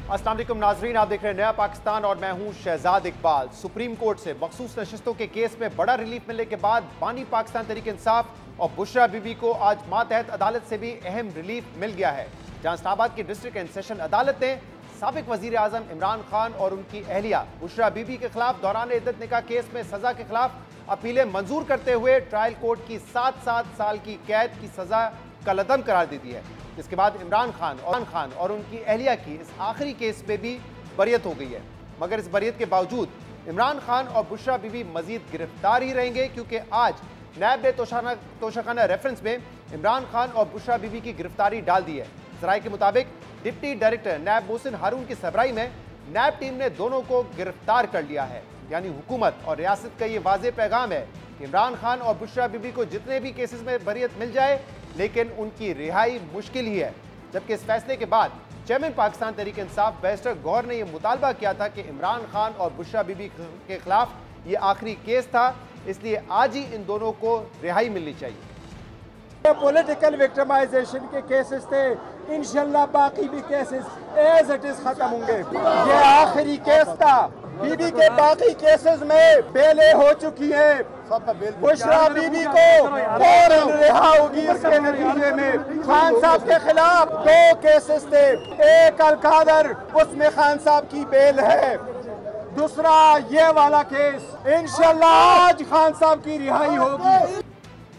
अस्सलाम वालेकुम नाजरीन, आप देख रहे हैं नया पाकिस्तान और मैं हूं शहजाद इकबाल। सुप्रीम कोर्ट से मखसूस नशिस्तों के केस में बड़ा रिलीफ मिलने के बाद बानी पाकिस्तान तहरीक इंसाफ और बुशरा बीबी को आज मातहत अदालत से भी अहम रिलीफ मिल गया है, जहां इस्लामाबाद की डिस्ट्रिक्ट एंड सेशन अदालत ने साबिक वजीर आजम इमरान खान और उनकी अहलिया बुशरा बीबी के खिलाफ दौरान इद्दत निकाह केस में सजा के खिलाफ अपीलें मंजूर करते हुए ट्रायल कोर्ट की 7 साल की कैद की सजा कलअदम करार दे दी है। इसके बाद इमरान खान और उनकी अहलिया की इस आखिरी केस में भी बरियत हो गई है, मगर इस बरियत के बावजूद इमरान खान और बुशरा बीबी मजीद गिरफ्तार ही रहेंगे, क्योंकि आज नैब ने तोशाखाना रेफरेंस में इमरान खान और बुशरा बीबी की गिरफ्तारी डाल दी है। जराये के मुताबिक डिप्टी डायरेक्टर नैब मोहसिन हारून की सरबराही में नैब टीम ने दोनों को गिरफ्तार कर लिया है। यानी हुकूमत और रियासत का ये वाज़ेह पैगाम है कि इमरान खान और बुशरा बीबी को जितने भी केसेस में बरियत मिल जाए, लेकिन उनकी रिहाई मुश्किल ही है। जबकि इस फैसले के बाद चेयरमैन पाकिस्तान तहरीक इंसाफ बैरिस्टर गौहर ने यह मुतालबा किया था कि इमरान खान और बुशरा बीबी के खिलाफ ये आखिरी केस था, इसलिए आज ही इन दोनों को रिहाई मिलनी चाहिए। पॉलिटिकल विक्टिमाइजेशन के केसेस थे, इंशाल्लाह बाकी भी केसेस एज इट इज खत्म होंगे। ये आखिरी केस था। बीबी के बाकी केसेस में बेलें हो चुकी हैं। बुशरा बीबी को फौरन रिहा होगी। इसके नतीजे में खान साहब के खिलाफ 2 केसेस थे, एक अलकादर, उसमें खान साहब की बेल है, दूसरा ये वाला केस। इंशाल्लाह आज खान साहब की रिहाई होगी।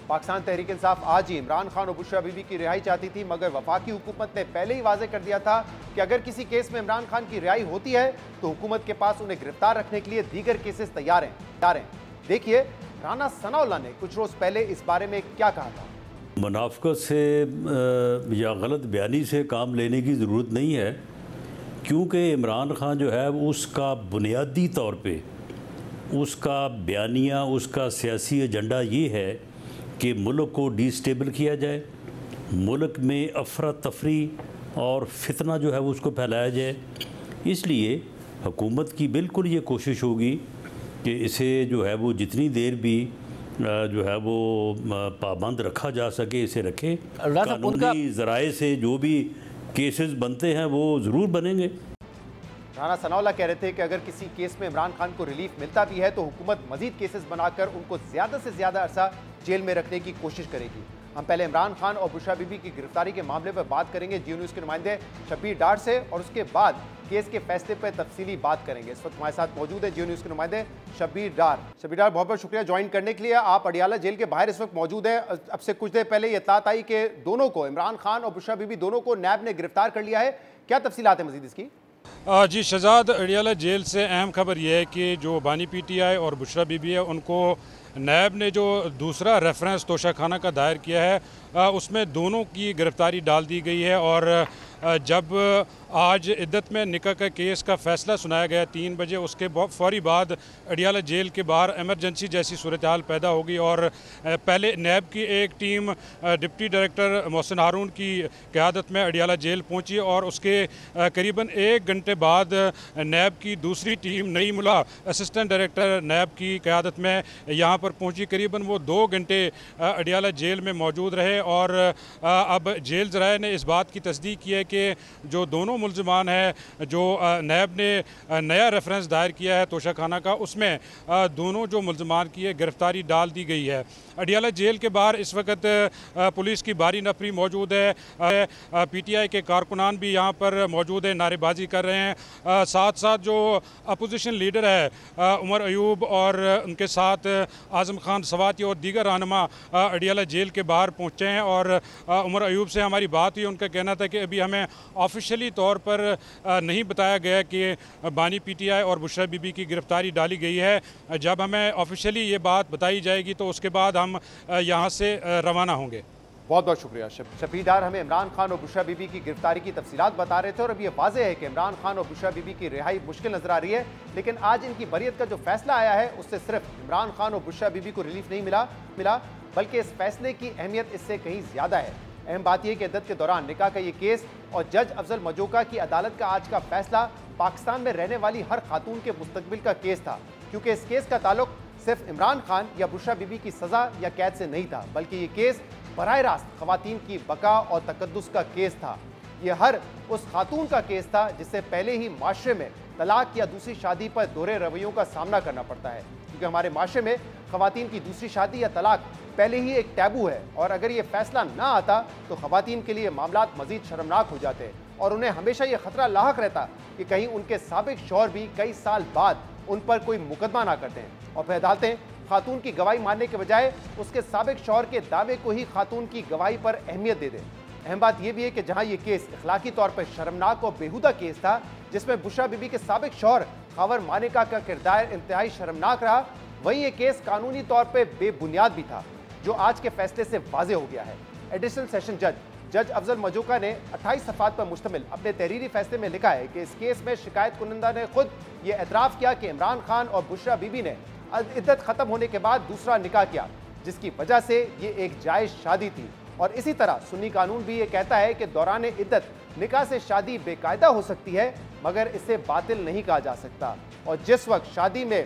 पाकिस्तान तहरीक इंसाफ आज ही इमरान खान और बुशरा बीबी की रिहाई चाहती थी, मगर वफाकी हुकूमत ने पहले ही वाज़ेह कर दिया था कि अगर किसी केस में इमरान खान की रिहाई होती है तो हुकूमत के पास उन्हें गिरफ्तार रखने के लिए दीगर केसेस तैयार हैं। देखिए राना सनाउल्लाह ने कुछ रोज़ पहले इस बारे में क्या कहा था। मुनाफिकत से या गलत बयानी से काम लेने की ज़रूरत नहीं है, क्योंकि इमरान खान जो है उसका बुनियादी तौर पे उसका बयानिया, उसका सियासी एजेंडा ये है कि मुल्क को डिस्टेबल किया जाए, मुल्क में अफरा तफरी और फितना जो है वो उसको फैलाया जाए। इसलिए हुकूमत की बिल्कुल ये कोशिश होगी कि इसे जो है वो जितनी देर भी जो है वो पाबंद रखा जा सके इसे रखे। कानूनी ज़राए से जो भी केसेस बनते हैं वो ज़रूर बनेंगे। राना सनाउल्लाह कह रहे थे कि अगर किसी केस में इमरान खान को रिलीफ मिलता भी है तो हुकूमत मजीद केसेस बनाकर उनको ज़्यादा से ज़्यादा अरसा जेल में रखने की कोशिश करेगी। हम पहले इमरान खान और बुशरा बीबी की गिरफ्तारी के मामले पर बात करेंगे जियो न्यूज़ के नुमाइंदे शब्बीर डार से, और उसके बाद केस के फैसले पर तफसीली बात करेंगे। इस वक्त हमारे साथ मौजूद है जियो न्यूज़ के नुमाइंदे शब्बीर डार। शब्बीर डार, बहुत बहुत शुक्रिया ज्वाइन करने के लिए। आप अडियाला जेल के बाहर इस वक्त मौजूद है। अब से कुछ देर पहले ये इत्तलात आई कि दोनों को, इमरान खान और बुशरा बीबी दोनों को नैब ने गिरफ्तार कर लिया है, क्या तफसीलात है मजीद इसकी? जी शहजाद, अडियाला जेल से अहम खबर यह है कि जो बानी पीटीआई और बुशरा बीबी है उनको नैब ने जो दूसरा रेफरेंस तोशाखाना का दायर किया है उसमें दोनों की गिरफ्तारी डाल दी गई है। और जब आज इद्दत में निकाह का केस का फैसला सुनाया गया 3 बजे, उसके फौरी बाद अडियाला जेल के बाहर एमरजेंसी जैसी सूरत हाल पैदा हो गई और पहले नैब की एक टीम डिप्टी डायरेक्टर मोहसिन हारून की क़यादत में अडियाला जेल पहुंची और उसके करीबन 1 घंटे बाद नैब की दूसरी टीम नई मुला असिस्टेंट डायरेक्टर नैब की क़यादत में यहाँ पर पहुँची। करीबन वो 2 घंटे अडियाला जेल में मौजूद रहे और अब जेल ज़राए ने इस बात की तस्दीक की है कि जो दोनों मुल्ज़िमान हैं, जो नैब ने नया रेफरेंस दायर किया है तोशाखाना का, उसमें दोनों जो मुल्ज़िमान की है गिरफ्तारी डाल दी गई है। अडियाला जेल के बाहर इस वक्त पुलिस की भारी नफरी मौजूद है। पीटीआई के कारकुनान भी यहाँ पर मौजूद है, नारेबाजी कर रहे हैं। साथ साथ जो अपोजिशन लीडर है उमर अयूब और उनके साथ आज़म खान सवाती और दीगर रहनुमा अडियाला जेल के बाहर पहुँचे हैं। और उमर अयूब से हमारी बात हुई, उनका कहना था कि अभी हमें ऑफिशियली तौर पर नहीं बताया गया कि बानी पीटीआई और बुशरा बीबी की गिरफ्तारी डाली गई है। जब हमें ऑफिशियली ये बात बताई जाएगी तो उसके बाद हम यहाँ से रवाना होंगे। बहुत बहुत शुक्रिया शब्बीर डार। हमें इमरान खान और बुशरा बीबी की गिरफ्तारी की तफसीलात बता रहे थे और अब ये वाज़ेह है कि इमरान खान और बुशरा बीबी की रिहाई मुश्किल नजर आ रही है, लेकिन आज इनकी बरियत का जो फैसला आया है उससे सिर्फ इमरान खान और बुशरा बीबी को रिलीफ नहीं मिला बल्कि इस फैसले की अहमियत इससे कहीं ज़्यादा है। अहम बात यह कि इद्दत के दौरान निकाह का ये केस और जज अफजल मजोका की अदालत का आज का फैसला पाकिस्तान में रहने वाली हर खातून के मुस्तकबिल का केस था, क्योंकि इस केस का ताल्लुक सिर्फ इमरान खान या बुशरा बीबी की सज़ा या कैद से नहीं था, बल्कि ये केस बराह रास्त ख़वातीन की बका और तकद्दुस का केस था। ये हर उस खातून का केस था जिससे पहले ही माशरे में तलाक या दूसरी शादी पर दोहरे रवैयों का सामना करना पड़ता है, क्योंकि हमारे माशरे में खवातीन की दूसरी शादी या तलाक पहले ही एक टैबू है और अगर ये फैसला ना आता तो खवातीन के लिए मामलात मजीद शर्मनाक हो जाते और उन्हें हमेशा ये खतरा लाहक रहता कि कहीं उनके साबिक शौहर भी कई साल बाद उन पर कोई मुकदमा ना करते हैं और फिर अदालतें खातून की गवाही मानने के बजाय उसके साबिक शौहर के दावे को ही खातून की गवाही पर अहमियत दे दें। अहम बात यह भी है कि जहां ये केस इखलाकी तौर पर शर्मनाक और बेहुदा केस था, जिसमें बुशरा बीबी के साबिक शौहर खावर मानिका का किरदार इंतहाई शर्मनाक रहा, वहीं ये केस कानूनी तौर पर बेबुनियाद भी था, जो आज के फैसले से वाजे हो गया है। एडिशनल सेशन जज अफजल मजूका ने 28 सफ़ात पर मुश्तमिल अपने तहरीरी फैसले में लिखा है कि इस केस में शिकायत कुनिंदा ने खुद ये एतराफ़ किया कि इमरान खान और बुशरा बीबी ने इद्दत ख़त्म होने के बाद दूसरा निकाह किया, जिसकी वजह से ये एक जायज़ शादी थी। और इसी तरह सुन्नी कानून भी ये कहता है कि दौरान इद्दत निकाह से शादी बेकायदा हो सकती है, मगर इसे बातिल नहीं कहा जा सकता। और जिस वक्त शादी में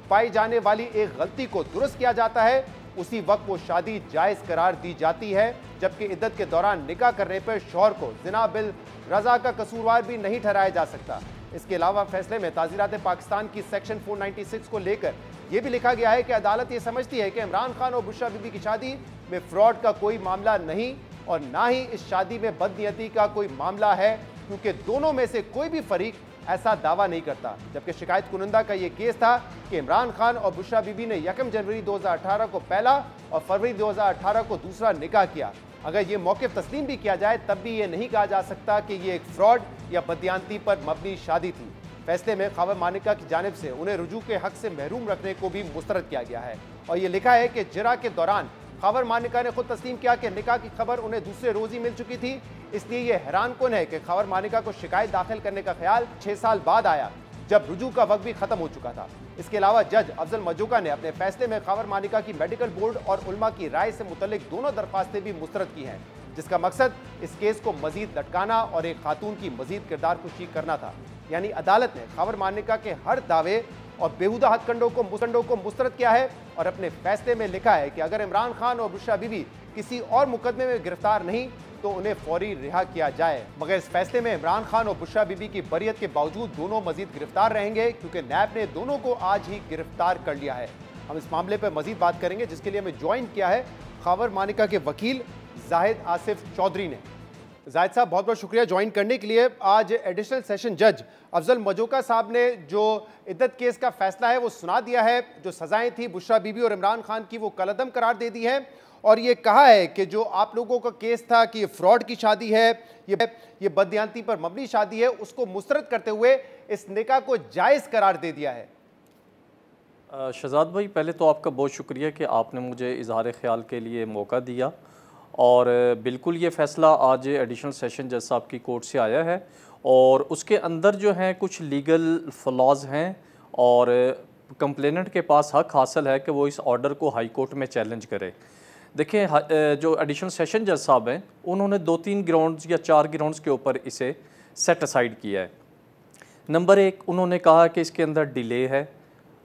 पाई जाने वाली एक गलती को दुरुस्त किया जाता है, उसी वक्त वो शादी जायज़ करार दी जाती है, जबकि इद्दत के दौरान निकाह करने पर शौहर को ज़िना बिल रज़ा का कसूरवार भी नहीं ठहराया जा सकता। इसके अलावा फैसले में ताज़ीरात पाकिस्तान की सेक्शन 496 को लेकर यह भी लिखा गया है कि अदालत ये समझती है कि इमरान खान और बुशरा बीबी की शादी में फ्रॉड का कोई मामला नहीं और ना ही इस शादी में बदनीयती का कोई मामला है, क्योंकि दोनों में से कोई भी फरीक ऐसा दावा नहीं करता। जबकि शिकायत कुनिंदा का यह केस था कि इमरान खान और बुशरा बीबी ने 1 जनवरी 2018 को पहला और फरवरी 2018 को दूसरा निकाह किया। अगर ये मौक़िफ़ तस्लीम भी किया जाए तब भी ये नहीं कहा जा सकता कि ये एक फ्रॉड या बदयांती पर मबनी शादी थी। फैसले में खावर मानिका की जानिब से उन्हें रुजू के हक से महरूम रखने को भी मुस्तरद किया गया है और ये लिखा है कि जिरा के दौरान खावर मानिका ने खुद तस्लीम किया कि निकाह की खबर उन्हें दूसरे रोज़ ही मिल चुकी थी। इसलिए यह हैरानकुन है कि खावर मानिका को शिकायत दाखिल करने का ख्याल 6 साल बाद आया, जब रुजू का वक्त भी खत्म हो चुका था। इसके अलावा जज अफजल मजूका ने अपने फैसले में खावर मानिका की मेडिकल बोर्ड और उलमा की राय से मुतल्लिक दोनों दरख्वास्तें भी मुस्तरद की हैं, जिसका मकसद इस केस को मजीद लटकाना और एक खातून की मजीद किरदार कुशी करना था। यानी अदालत ने खावर मानिका के हर दावे और बेहुदा हथकंडों को मुस्तरद किया है और अपने फैसले में लिखा है कि अगर इमरान खान और बुशरा बीबी किसी और मुकदमे में गिरफ्तार नहीं तो उन्हें फौरी रिहा किया जाए। मगर इस फैसले में इमरान खान और बुशरा बीबी की बरियत के बावजूद दोनों मजीद गिरफ्तार रहेंगे, क्योंकि नैब ने दोनों को आज ही गिरफ्तार कर लिया है। हम इस मामले पर मजीद बात करेंगे, जिसके लिए हमें ज्वाइन किया है खावर मानिका के वकील जाहिद आसिफ चौधरी ने। जाहिद साहब, बहुत बहुत शुक्रिया ज्वाइन करने के लिए। आज एडिशनल सेशन जज अफजल मजूका साहब ने जो इद्दत केस का फैसला है वो सुना दिया है। जो सजाएं थी बुशरा बीबी और इमरान खान की वो कलअदम करार दे दी है और ये कहा है कि जो आप लोगों का केस था कि ये फ्रॉड की शादी है, ये बदयांती पर मबनी शादी है, उसको मुस्तरद करते हुए इस निकाह को जायज़ करार दे दिया है। शहजाद भाई, पहले तो आपका बहुत शुक्रिया कि आपने मुझे इजहार ख्याल के लिए मौका दिया और बिल्कुल ये फ़ैसला आज एडिशनल सेशन जज साहब की कोर्ट से आया है और उसके अंदर जो हैं कुछ लीगल फ्लॉज हैं और कंप्लेनेंट के पास हक हासिल है कि वो इस ऑर्डर को हाई कोर्ट में चैलेंज करे। देखिए, जो एडिशनल सेशन जज साहब हैं उन्होंने 2-3 ग्राउंड्स या 4 ग्राउंड्स के ऊपर इसे सेट असाइड किया है। नंबर 1, उन्होंने कहा कि इसके अंदर डिले है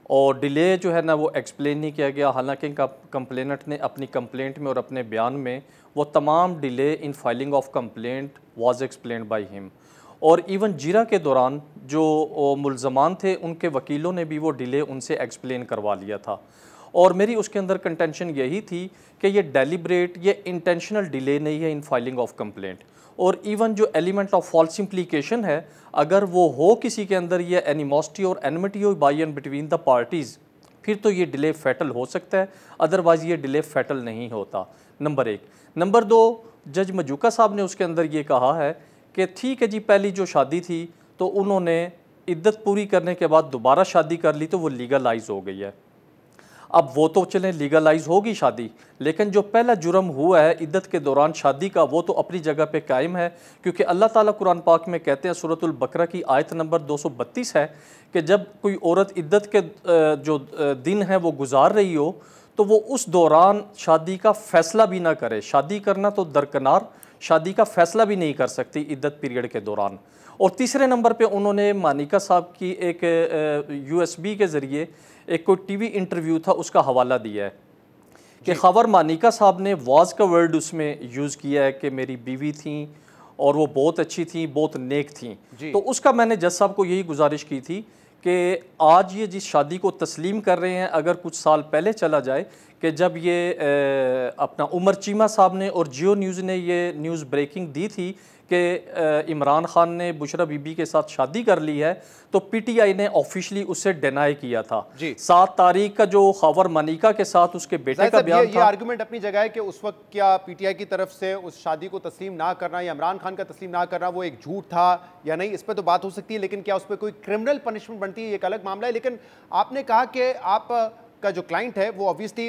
और डिले जो है ना वो एक्सप्लेन नहीं किया गया, हालांकि कंप्लेनेंट ने अपनी कंप्लेंट में और अपने बयान में वो तमाम delay in filing of complaint was explained by him. और इवन जिरा के दौरान जो मुल्ज़मान थे उनके वकीलों ने भी वो डिले उनसे एक्सप्लेन करवा लिया था और मेरी उसके अंदर कंटेंशन यही थी कि ये डेलिब्रेट, ये इंटेंशनल डिले नहीं है इन फाइलिंग ऑफ कंप्लेंट। और इवन जो एलिमेंट ऑफ फॉल्स इम्प्लीकेशन है, अगर वो हो किसी के अंदर ये एनिमोसिटी और एनमिटी हो by and between the parties, फिर तो ये डिले फैटल हो सकता है, अदरवाइज़ ये डिले फैटल नहीं होता। नंबर 1। नंबर 2, जज मजूका साहब ने उसके अंदर ये कहा है कि ठीक है जी, पहली जो शादी थी तो उन्होंने इद्दत पूरी करने के बाद दोबारा शादी कर ली तो वो लीगलाइज हो गई है। अब वो तो चलें लीगलाइज होगी शादी, लेकिन जो पहला जुर्म हुआ है इद्दत के दौरान शादी का, वो तो अपनी जगह पे कायम है, क्योंकि अल्लाह ताला कुरान पाक में कहते हैं, सूरतुल बकरा की आयत नंबर 232 है कि जब कोई औरत इद्दत के जो दिन है वो गुजार रही हो तो वो उस दौरान शादी का फ़ैसला भी ना करे। शादी करना तो दरकिनार, शादी का फ़ैसला भी नहीं कर सकती इद्दत पीरियड के दौरान। और तीसरे नंबर पे उन्होंने मानिका साहब की एक USB के ज़रिए एक कोई TV इंटरव्यू था उसका हवाला दिया है कि खबर मानिका साहब ने वाज का वर्ड उसमें यूज़ किया है कि मेरी बीवी थी और वो बहुत अच्छी थी, बहुत नेक थी। तो उसका मैंने जज साहब को यही गुजारिश की थी कि आज ये जिस शादी को तस्लीम कर रहे हैं, अगर कुछ साल पहले चला जाए कि जब ये अपना उमर चीमा साहब ने और जियो न्यूज़ ने ये न्यूज़ ब्रेकिंग दी थी कि इमरान खान ने बुशरा बीबी के साथ शादी कर ली है, तो पीटीआई ने ऑफिशियली उससे डिनाई किया था। 7 तारीख का जो खबर मनिका के साथ उसके बेटे का बयान था। ये आर्गुमेंट अपनी जगह है कि उस वक्त क्या पीटीआई की तरफ से उस शादी को तस्लीम ना करना या इमरान खान का तस्लीम ना करना वो एक झूठ था या नहीं, इस पर तो बात हो सकती है, लेकिन क्या उस पर कोई क्रिमिनल पनिशमेंट बनती है, एक अलग मामला है। लेकिन आपने कहा कि आप का जो क्लाइंट है वो ऑब्वियसली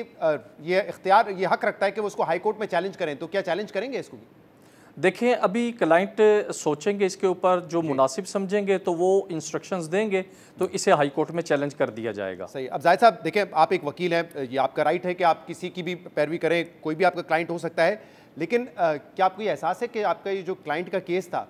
ये इख्तियार, ये हक रखता है कि वो उसको हाई कोर्ट में चैलेंज करें, तो क्या चैलेंज करेंगे इसको भी? देखें, अभी क्लाइंट सोचेंगे इसके ऊपर, जो मुनासिब समझेंगे तो वो इंस्ट्रक्शंस देंगे, तो इसे हाई कोर्ट में चैलेंज कर दिया जाएगा। सही। अब जाहिद साहब देखें, आप एक वकील हैं, ये आपका राइट है कि आप किसी की भी पैरवी करें, कोई भी आपका क्लाइंट हो सकता है, लेकिन क्या आपको ये एहसास है कि आपका ये जो क्लाइंट का केस था,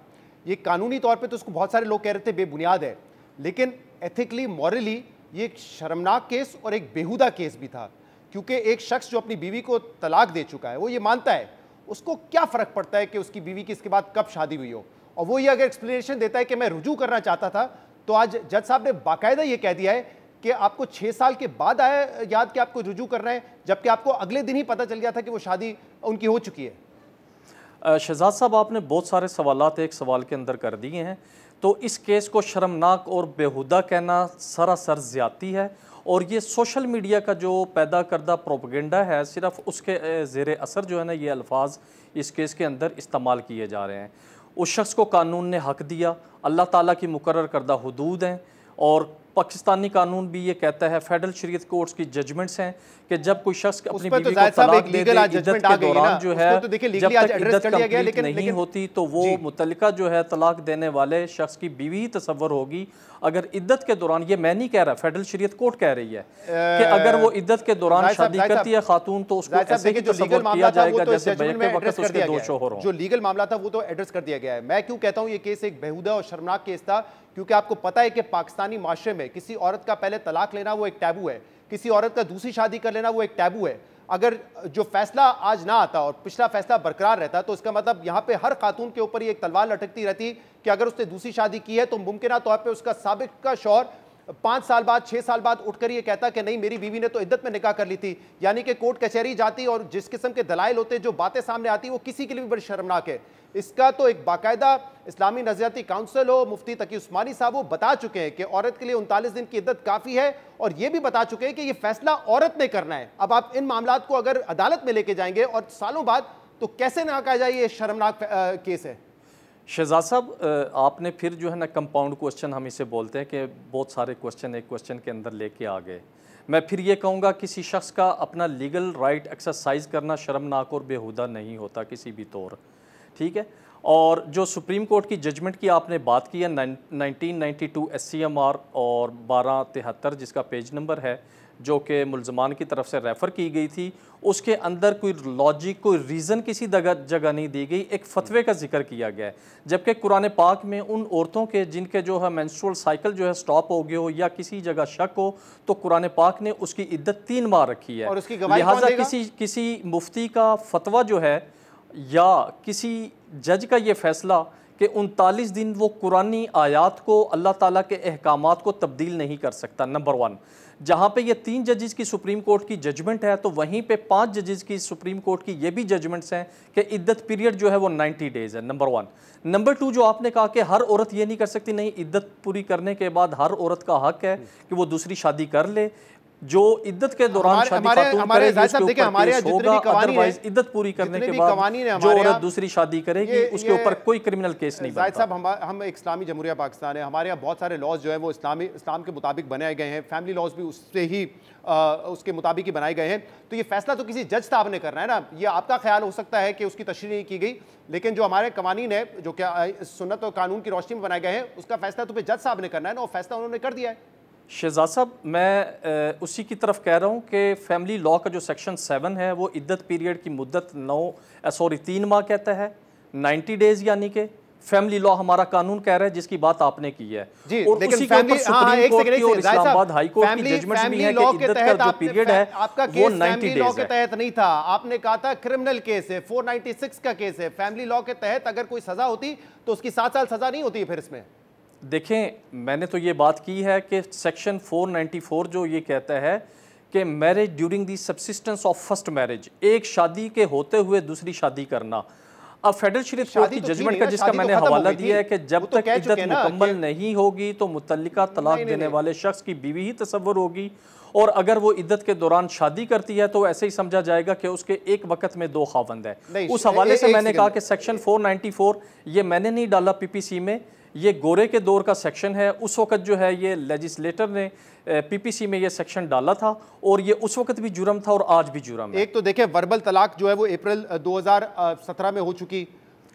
ये कानूनी तौर पर तो उसको बहुत सारे लोग कह रहे थे बेबुनियाद है, लेकिन एथिकली, मॉरली ये एक शर्मनाक केस और एक बेहुदा केस भी था, क्योंकि एक शख्स जो अपनी बीवी को तलाक दे चुका है, वो ये मानता है, उसको क्या फ़र्क पड़ता है कि उसकी बीवी की इसके बाद कब शादी हुई हो, और वो ये अगर एक्सप्लेनेशन देता है कि मैं रुजू करना चाहता था, तो आज जज साहब ने बाकायदा ये कह दिया है कि आपको 6 साल के बाद आया याद कि आपको रुजू करना है, जबकि आपको अगले दिन ही पता चल गया था कि वो शादी उनकी हो चुकी है। शहजाद साहब, आपने बहुत सारे सवालात एक सवाल के अंदर कर दिए हैं। तो इस केस को शर्मनाक और बेहुदा कहना सरासर ज़्यादती है, और ये सोशल मीडिया का जो पैदा करदा प्रोपेगेंडा है, सिर्फ उसके ज़ेरे असर जो है ना, ये अल्फाज इस केस के अंदर इस्तेमाल किए जा रहे हैं। उस शख्स को कानून ने हक दिया, अल्लाह ताला की मुकर्रर करदा हुदूद हैं, और पाकिस्तानी कानून भी ये कहता है, फेडरल शरीयत कोर्ट्स की जजमेंट्स हैं कि जब कोई शख्स अपनी बीवी को तलाक दे दे, इद्दत के दौरान जो है, जब तक इद्दत कंप्लीट नहीं होती तो वो मुतल्लिका जो है तलाक देने वाले शख्स की बीवी ही तस्वर होगी। अगर इद्दत के दौरान, ये मैं नहीं कह रहा, फेडरल शरीयत कोर्ट कह रही है कि अगर वो इद्दत के दौरान शादी करती है खातून, तो उसको ऐसे ही तस्वर किया जाएगा जैसे बैक के वक्त उसके 2 शौहर हों। जो लीगल मामला था वो तो एड्रेस कर दिया गया है। मैं क्यों कहता हूँ ये केस एक बेहुदा और शर्मनाक केस था, क्योंकि आपको पता है कि पाकिस्तानी माशरे में किसी औरत का पहले तलाक लेना वो एक टैबू है, किसी औरत का दूसरी शादी कर लेना वो एक टैबू है। अगर जो फैसला आज ना आता और पिछला फैसला बरकरार रहता, तो इसका मतलब यहाँ पे हर खातून के ऊपर ये एक तलवार लटकती रहती कि अगर उसने दूसरी शादी की है तो मुमकिन तौर पे उसका साबिक का शौहर 5 साल बाद, 6 साल बाद उठकर ये कहता कि नहीं, मेरी बीवी ने तो इद्दत में निकाह कर ली थी। यानी कि कोर्ट कचहरी जाती और जिस किस्म के दलाइल होते, जो बातें सामने आती, वो किसी के लिए भी बड़ी शर्मनाक है। इसका तो एक बाकायदा इस्लामी नज़रियाती काउंसिल हो, मुफ्ती तकी उस्मानी साहब वो बता चुके हैं कि औरत के लिए 39 दिन की इद्दत काफ़ी है, और ये भी बता चुके हैं कि ये फैसला औरत ने करना है। अब आप इन मामलात को अगर अदालत में लेके जाएंगे और सालों बाद, तो कैसे ना कहा जाए ये शर्मनाक केस है। शहजाद साहब, आपने फिर जो है ना कंपाउंड क्वेश्चन हम इसे बोलते हैं कि बहुत सारे क्वेश्चन एक क्वेश्चन के अंदर लेके आ गए। मैं फिर ये कहूँगा, किसी शख्स का अपना लीगल राइट एक्सरसाइज करना शर्मनाक और बेहुदा नहीं होता किसी भी तौर, ठीक है। और जो सुप्रीम कोर्ट की जजमेंट की आपने बात की है 1992 SCMR और 1273 जिसका पेज नंबर है, जो कि मुल्ज़मान की तरफ से रेफ़र की गई थी, उसके अंदर कोई लॉजिक, कोई रीज़न किसी जगह नहीं दी गई, एक फतवे का जिक्र किया गया है। जबकि कुरान पाक में उन औरतों के जिनके जो है मेंस्ट्रुअल साइकिल जो है स्टॉप हो गया हो या किसी जगह शक हो, तो कुरान पाक ने उसकी इद्दत 3 माह रखी है। लिहाजा किसी मुफ्ती का फतवा जो है या किसी जज का ये फ़ैसला कि 39 दिन वो कुरानी आयात को, अल्लाह ताला के अहकामात को तब्दील नहीं कर सकता। नंबर 1, जहाँ पे ये 3 जजेस की सुप्रीम कोर्ट की जजमेंट है, तो वहीं पे 5 जजेस की सुप्रीम कोर्ट की ये भी जजमेंट्स हैं कि इद्दत पीरियड जो है वो 90 डेज़ है। नंबर 1। नंबर 2, जो आपने कहा कि हर औरत ये नहीं कर सकती, नहीं, इद्दत पूरी करने के बाद हर औरत का हक है कि वो दूसरी शादी कर ले। जो इद्दत के दौरान शादी खातून करेगी उसके ऊपर केस होगा, अदरवाइज इद्दत पूरी करने के बाद जो औरत दूसरी शादी करेगी उसके ऊपर कोई क्रिमिनल केस नहीं बनता। साहब, हम एक इस्लामी जमहूरिया पाकिस्तान है, हमारे यहाँ बहुत सारे लॉज जो है वो इस्लाम के मुताबिक बनाए गए हैं, फैमिली लॉज भी उससे ही उसके मुताबिक ही बनाए गए हैं। तो ये फैसला तो किसी जज साहब ने करना है ना। ये आपका ख्याल हो सकता है कि उसकी तशरीह नहीं की गई, लेकिन जो हमारे कवानीन है, जो क्या सुन्नत और कानून की रोशनी में बनाए गए हैं, उसका फैसला तो फिर जज साहब ने करना है ना, और फैसला उन्होंने कर दिया है। शहजाद साहब, मैं उसी की तरफ कह रहा हूँ कि फैमिली लॉ का जो सेक्शन 7 है वो इद्दत पीरियड की मुद्दत 3 माह कहता है, 90 डेज़ यानी कि फैमिली लॉ हमारा कानून कह रहा है, जिसकी बात आपने की है। जी, और लेकिन उसी के ऊपर सुप्रीम कोर्ट की और इस्लामाबाद हाई कोर्ट की जजमेंट्स भी है कि इद्दत का जो पीरियड है आपका वो केस 90 फैमिली लॉ डेज के है। तहत नहीं था, आपने कहा था क्रिमिनल केस है, 496 का केस है। फैमिली लॉ के तहत अगर कोई सजा होती तो उसकी 7 साल सजा नहीं होती फिर इसमें। देखें, मैंने तो ये बात की है कि सेक्शन 494 जो ये कहता है कि marriage during the subsistence of first marriage, एक शादी के होते हुए दूसरी शादी करना। अब फेडरल शरीयत कोर्ट की जजमेंट का जिसका मैंने हवाला दिया है कि जब तक इद्दत मुकम्मल नहीं होगी तो मुतल्लिका तलाक देने वाले शख्स की बीवी ही तसव्वुर होगी, और अगर वो इद्दत के दौरान शादी करती है तो ऐसे ही समझा जाएगा कि उसके एक वक्त में 2 खावंद है। उस हवाले से मैंने कहा कि सेक्शन 494 ये मैंने नहीं डाला पीपीसी में, ये गोरे के दौर का सेक्शन है। उस वक्त जो है ये लेजिस्लेटर ने पीपीसी में ये सेक्शन डाला था, और ये उस वक्त भी जुर्म था और आज भी जुर्म है। एक तो देखिए वर्बल तलाक जो है वो अप्रैल 2017 में हो चुकी,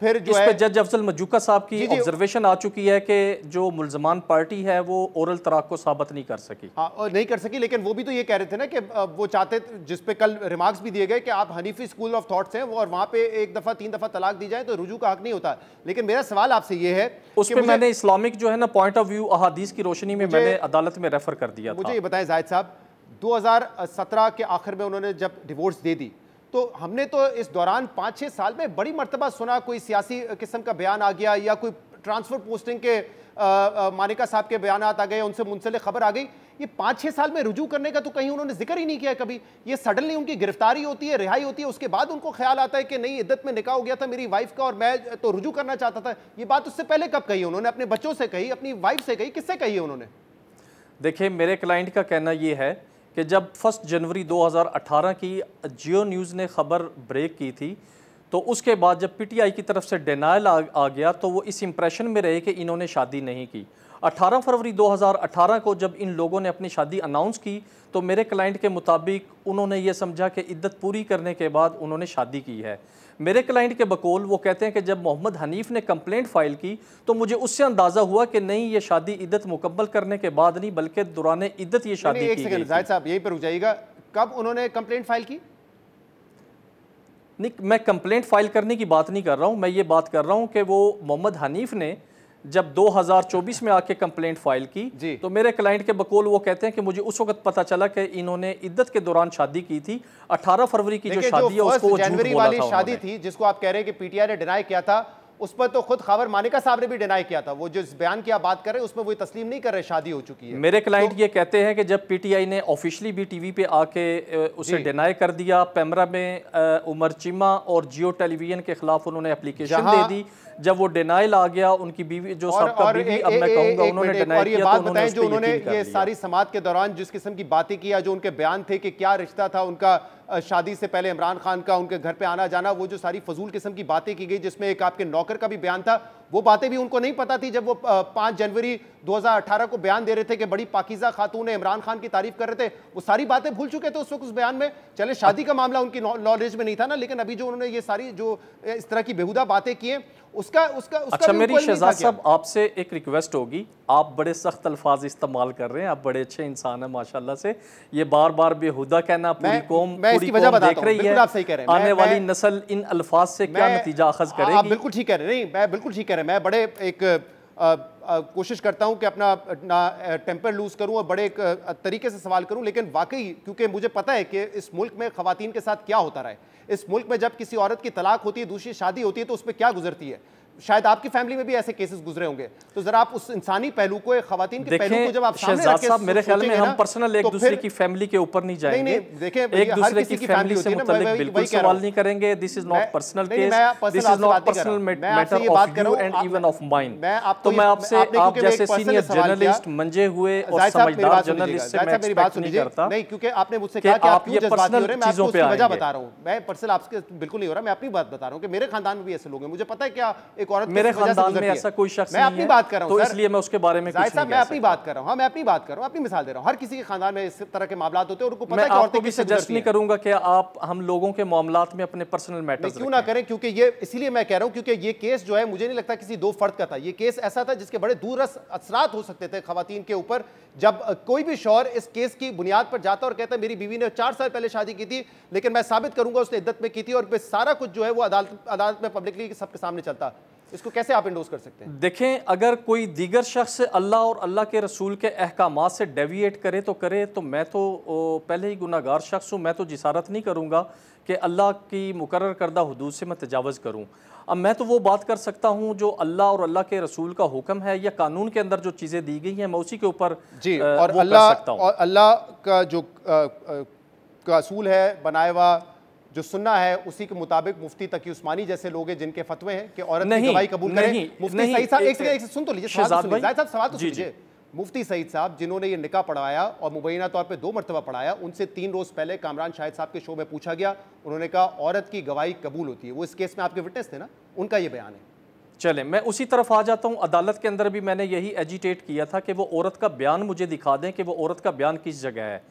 फिर जो इस है पे जज अफजल मजूका साहब की ऑब्जर्वेशन आ चुकी है कि जो मुल्जमान पार्टी है वो ओरल तलाक को साबित नहीं कर सकी। हाँ, और नहीं कर सकी, लेकिन वो भी तो ये कह रहे थे ना कि वो चाहते, जिस पे कल रिमार्क्स भी दिए गए कि आप हनीफी स्कूल ऑफ थॉट्स हैं और वहां पे 1 दफा 3 दफा तलाक दी जाए तो रुजू का हक नहीं होता। लेकिन मेरा सवाल आपसे ये है, उस पे मैंने इस्लामिक जो है ना पॉइंट ऑफ व्यू अहादीस की रोशनी में मैंने अदालत में रेफर कर दिया था। मुझे ये बताएं जाहिद साहब, 2017 के आखिर में उन्होंने जब डिवोर्स दे दी तो हमने तो इस दौरान 5-6 साल में बड़ी मर्तबा सुना कोई सियासी किस्म का बयान आ गया या कोई ट्रांसफर पोस्टिंग के मानिका साहब के बयान आ गए, उनसे मुंसलिक खबर आ गई। ये 5-6 साल में रुजू करने का तो कहीं उन्होंने जिक्र ही नहीं किया कभी। ये सडनली उनकी गिरफ्तारी होती है, रिहाई होती है, उसके बाद उनको ख्याल आता है कि नहीं इद्दत में निकाह हो गया था मेरी वाइफ का और मैं तो रुजू करना चाहता था। ये बात उससे पहले कब कही उन्होंने? अपने बच्चों से कही, अपनी वाइफ से कही, किससे कही है उन्होंने? देखिए, मेरे क्लाइंट का कहना यह है कि जब 1 जनवरी 2018 की जियो न्यूज़ ने ख़बर ब्रेक की थी तो उसके बाद जब पीटीआई की तरफ से डिनायल आ गया तो वो इस इंप्रेशन में रहे कि इन्होंने शादी नहीं की। 18 फरवरी 2018 को जब इन लोगों ने अपनी शादी अनाउंस की तो मेरे क्लाइंट के मुताबिक उन्होंने ये समझा कि इद्दत पूरी करने के बाद उन्होंने शादी की है। मेरे क्लाइंट के बकौल वो कहते हैं कि जब मोहम्मद हनीफ ने कंप्लेंट फाइल की तो मुझे उससे अंदाज़ा हुआ कि नहीं, ये शादी इद्दत मुकम्मल करने के बाद नहीं बल्कि दौरान इद्दत ये शादी की गई। जाहिद साहब यहीं पर रुक जाइएगा, कब उन्होंने कंप्लेंट फाइल की? नहीं, मैं कंप्लेंट फाइल करने की बात नहीं कर रहा हूँ, मैं ये बात कर रहा हूँ कि वो मोहम्मद हनीफ ने जब 2024 में आके कंप्लेंट फाइल की तो मेरे क्लाइंट के बकौल वो कहते हैं कि मुझे उस वक्त पता चला कि इन्होंने इद्दत के दौरान शादी की थी। 18 फरवरी की जो शादी है उसको जनवरी वाली शादी थी जिसको आप कह रहे हैं कि पीटीआई ने डिनाई किया था, उस पर तो खुद खबर मानिका साहब ने भी डिनाई किया था। वो जो बयान की आप बात कर रहे हैं उसमें वो तस्लीम नहीं कर रहे शादी हो चुकी है। मेरे क्लाइंट ये कहते हैं कि जब पीटीआई ने ऑफिशियली भी टीवी पे आके उसे डिनाई कर दिया, पैमरा में उमर चिमा और जियो टेलीविजन के खिलाफ उन्होंने एप्लीकेशन दे दी, जब वो डिनाइल आ गया उनकी बीवी जो सबका बीवी अब मैं कहूंगा उन्होंने डिनाई किया तो उन्होंने जो उन्होंने ये सारी समाअत के दौरान जिस किस्म की बातें की या जो उनके बयान थे कि क्या रिश्ता था उनका शादी से पहले इमरान खान का, उनके घर पे आना जाना, वो जो सारी फजूल किस्म की बातें की गई जिसमें एक आपके नौकर का भी बयान था, वो बातें भी उनको नहीं पता थी जब वो 5 जनवरी 2018 को बयान दे रहे थे कि बड़ी पाकीज़ा खातून है, इमरान खान की तारीफ कर रहे थे। वो सारी बातें भूल चुके थे उस वक्त उस बयान में। चले शादी का मामला उनकी नॉलेज में नहीं था ना, लेकिन अभी जो उन्होंने ये सारी जो इस तरह की बेहुदा बातें की हैं उसका अच्छा, मेरी शहजाद साहब आपसे एक रिक्वेस्ट होगी, आप बड़े सख्त अल्फाज इस्तेमाल कर रहे हैं, आप बड़े अच्छे इंसान हैं माशाल्लाह से, ये बार बार बेहुदा कहना पूरी कौम देख रही है, आने वाली नस्ल इन अल्फाज से क्या नतीजा अखज करेगी? आप बिल्कुल ठीक कह रहे हैं, नहीं मैं बिल्कुल ठीक कह रहे हैं, मैं बड़े एक कोशिश करता हूं कि अपना ना टेम्पर लूज करूं और बड़े एक तरीके से सवाल करूं, लेकिन वाकई क्योंकि मुझे पता है कि इस मुल्क में खवातीन के साथ क्या होता रहा है, इस मुल्क में जब किसी औरत की तलाक होती है, दूसरी शादी होती है तो उस पर क्या गुजरती है। शायद आपकी फैमिली में भी ऐसे केसेस गुजरे होंगे, तो जरा आप उस इंसानी पहलू को, खवातीन के पहलू को जब आप सामने रखें, साहब मेरे ख्याल में हम पर्सनल एक दूसरे की फैमिली के ऊपर नहीं जाएंगे, देखिए एक दूसरे की फैमिली से मुताल्लिक बिल्कुल सवाल नहीं करेंगे। This is not personal case, this is not personal matter of you and even of mine. तो मैं आपसे, आप जैसे सीनियर जर्नलिस्ट, मंजे हुए और समझदार जर्नलिस्ट से मैं एक्सपेक्ट नहीं करता, नहीं, क्योंकि आपने मुझसे कहा कि आप ये पर्सनल चीजों पे वजह बता रहा हूं, मैं पर्सनल आपसे बिल्कुल नहीं हो रहा, मैं अपनी बात बता रहा हूं कि मेरे खानदान में भी ऐसे लोग हैं, मुझे पता है क्या एक औरत मेरे खानदान में ऐसा कोई शख्स मैं अपनी बात कर रहा हूं, तो इसलिए मैं उसके बारे में कुछ नहीं कह सकता। मैं अपनी बात कर रहा हूं, हाँ मैं अपनी बात कर रहा हूं, अपनी मिसाल दे रहा हूं। हर किसी के खानदान में इस तरह के मामला होते हैं और उनको पता है कि औरतें किससे सजेस्ट नहीं करूंगा कि आप हम लोगों के मामलात में अपने पर्सनल मैटर्स क्यों ना करें, क्योंकि ये इसीलिए मैं कह रहा हूं क्योंकि ये केस जो है मुझे नहीं लगता किसी 2 फर्द का था, ये केस ऐसा था जिसके बड़े दूरस असरात हो सकते थे खवातीन के ऊपर। जब कोई भी शौहर इस केस की बुनियाद पर जाता और कहता है मेरी बीवी ने 4 साल पहले शादी की थी लेकिन मैं साबित करूंगा उसने इद्दत में की थी, और सारा कुछ जो है वो अदालत में पब्लिकली सबके सामने चलता, इसको कैसे आप इंडोर्स कर सकते हैं? देखें, अगर कोई दीगर शख्स अल्लाह और अल्लाह के रसूल के अहकामात से डेविएट करे तो मैं तो पहले ही गुनाहगार शख्स हूँ। मैं तो जिसारत नहीं करूँगा कि अल्लाह की मुकर्रर करदा हुदूद से मैं तजावज़ करूँ। अब मैं तो वो बात कर सकता हूँ जो अल्लाह और अल्लाह के रसूल का हुक्म है या कानून के अंदर जो चीज़ें दी गई हैं, मैं उसी के ऊपर जी और अल्लाह का जो का असूल है बनाया हुआ, जो सुन्ना है, उसी के मुताबिक मुफ्ती तकी उस्मानी जैसे लोग हैं जिनके फतवे हैं कि औरत की गवाही कबूल करें। मुफ्ती सईद साहब एक सेकंड सुन तो लीजिए, सवाल तो सुनिए। मुफ्ती सईद साहब जिन्होंने ये निकाह पढ़ाया और मुबैना तौर पे 2 मरतबा पढ़ाया, उनसे 3 रोज पहले कामरान शाहिद साहब के शो में पूछा गया, उन्होंने कहा औरत की गवाही कबूल होती है। वो इस केस में आपके विटनेस थे ना, उनका ये बयान है। चले मैं उसी तरफ आ जाता हूँ। अदालत के अंदर भी मैंने यही एजिटेट किया था कि वो औरत का बयान मुझे दिखा दें कि वो औरत का बयान किस जगह है।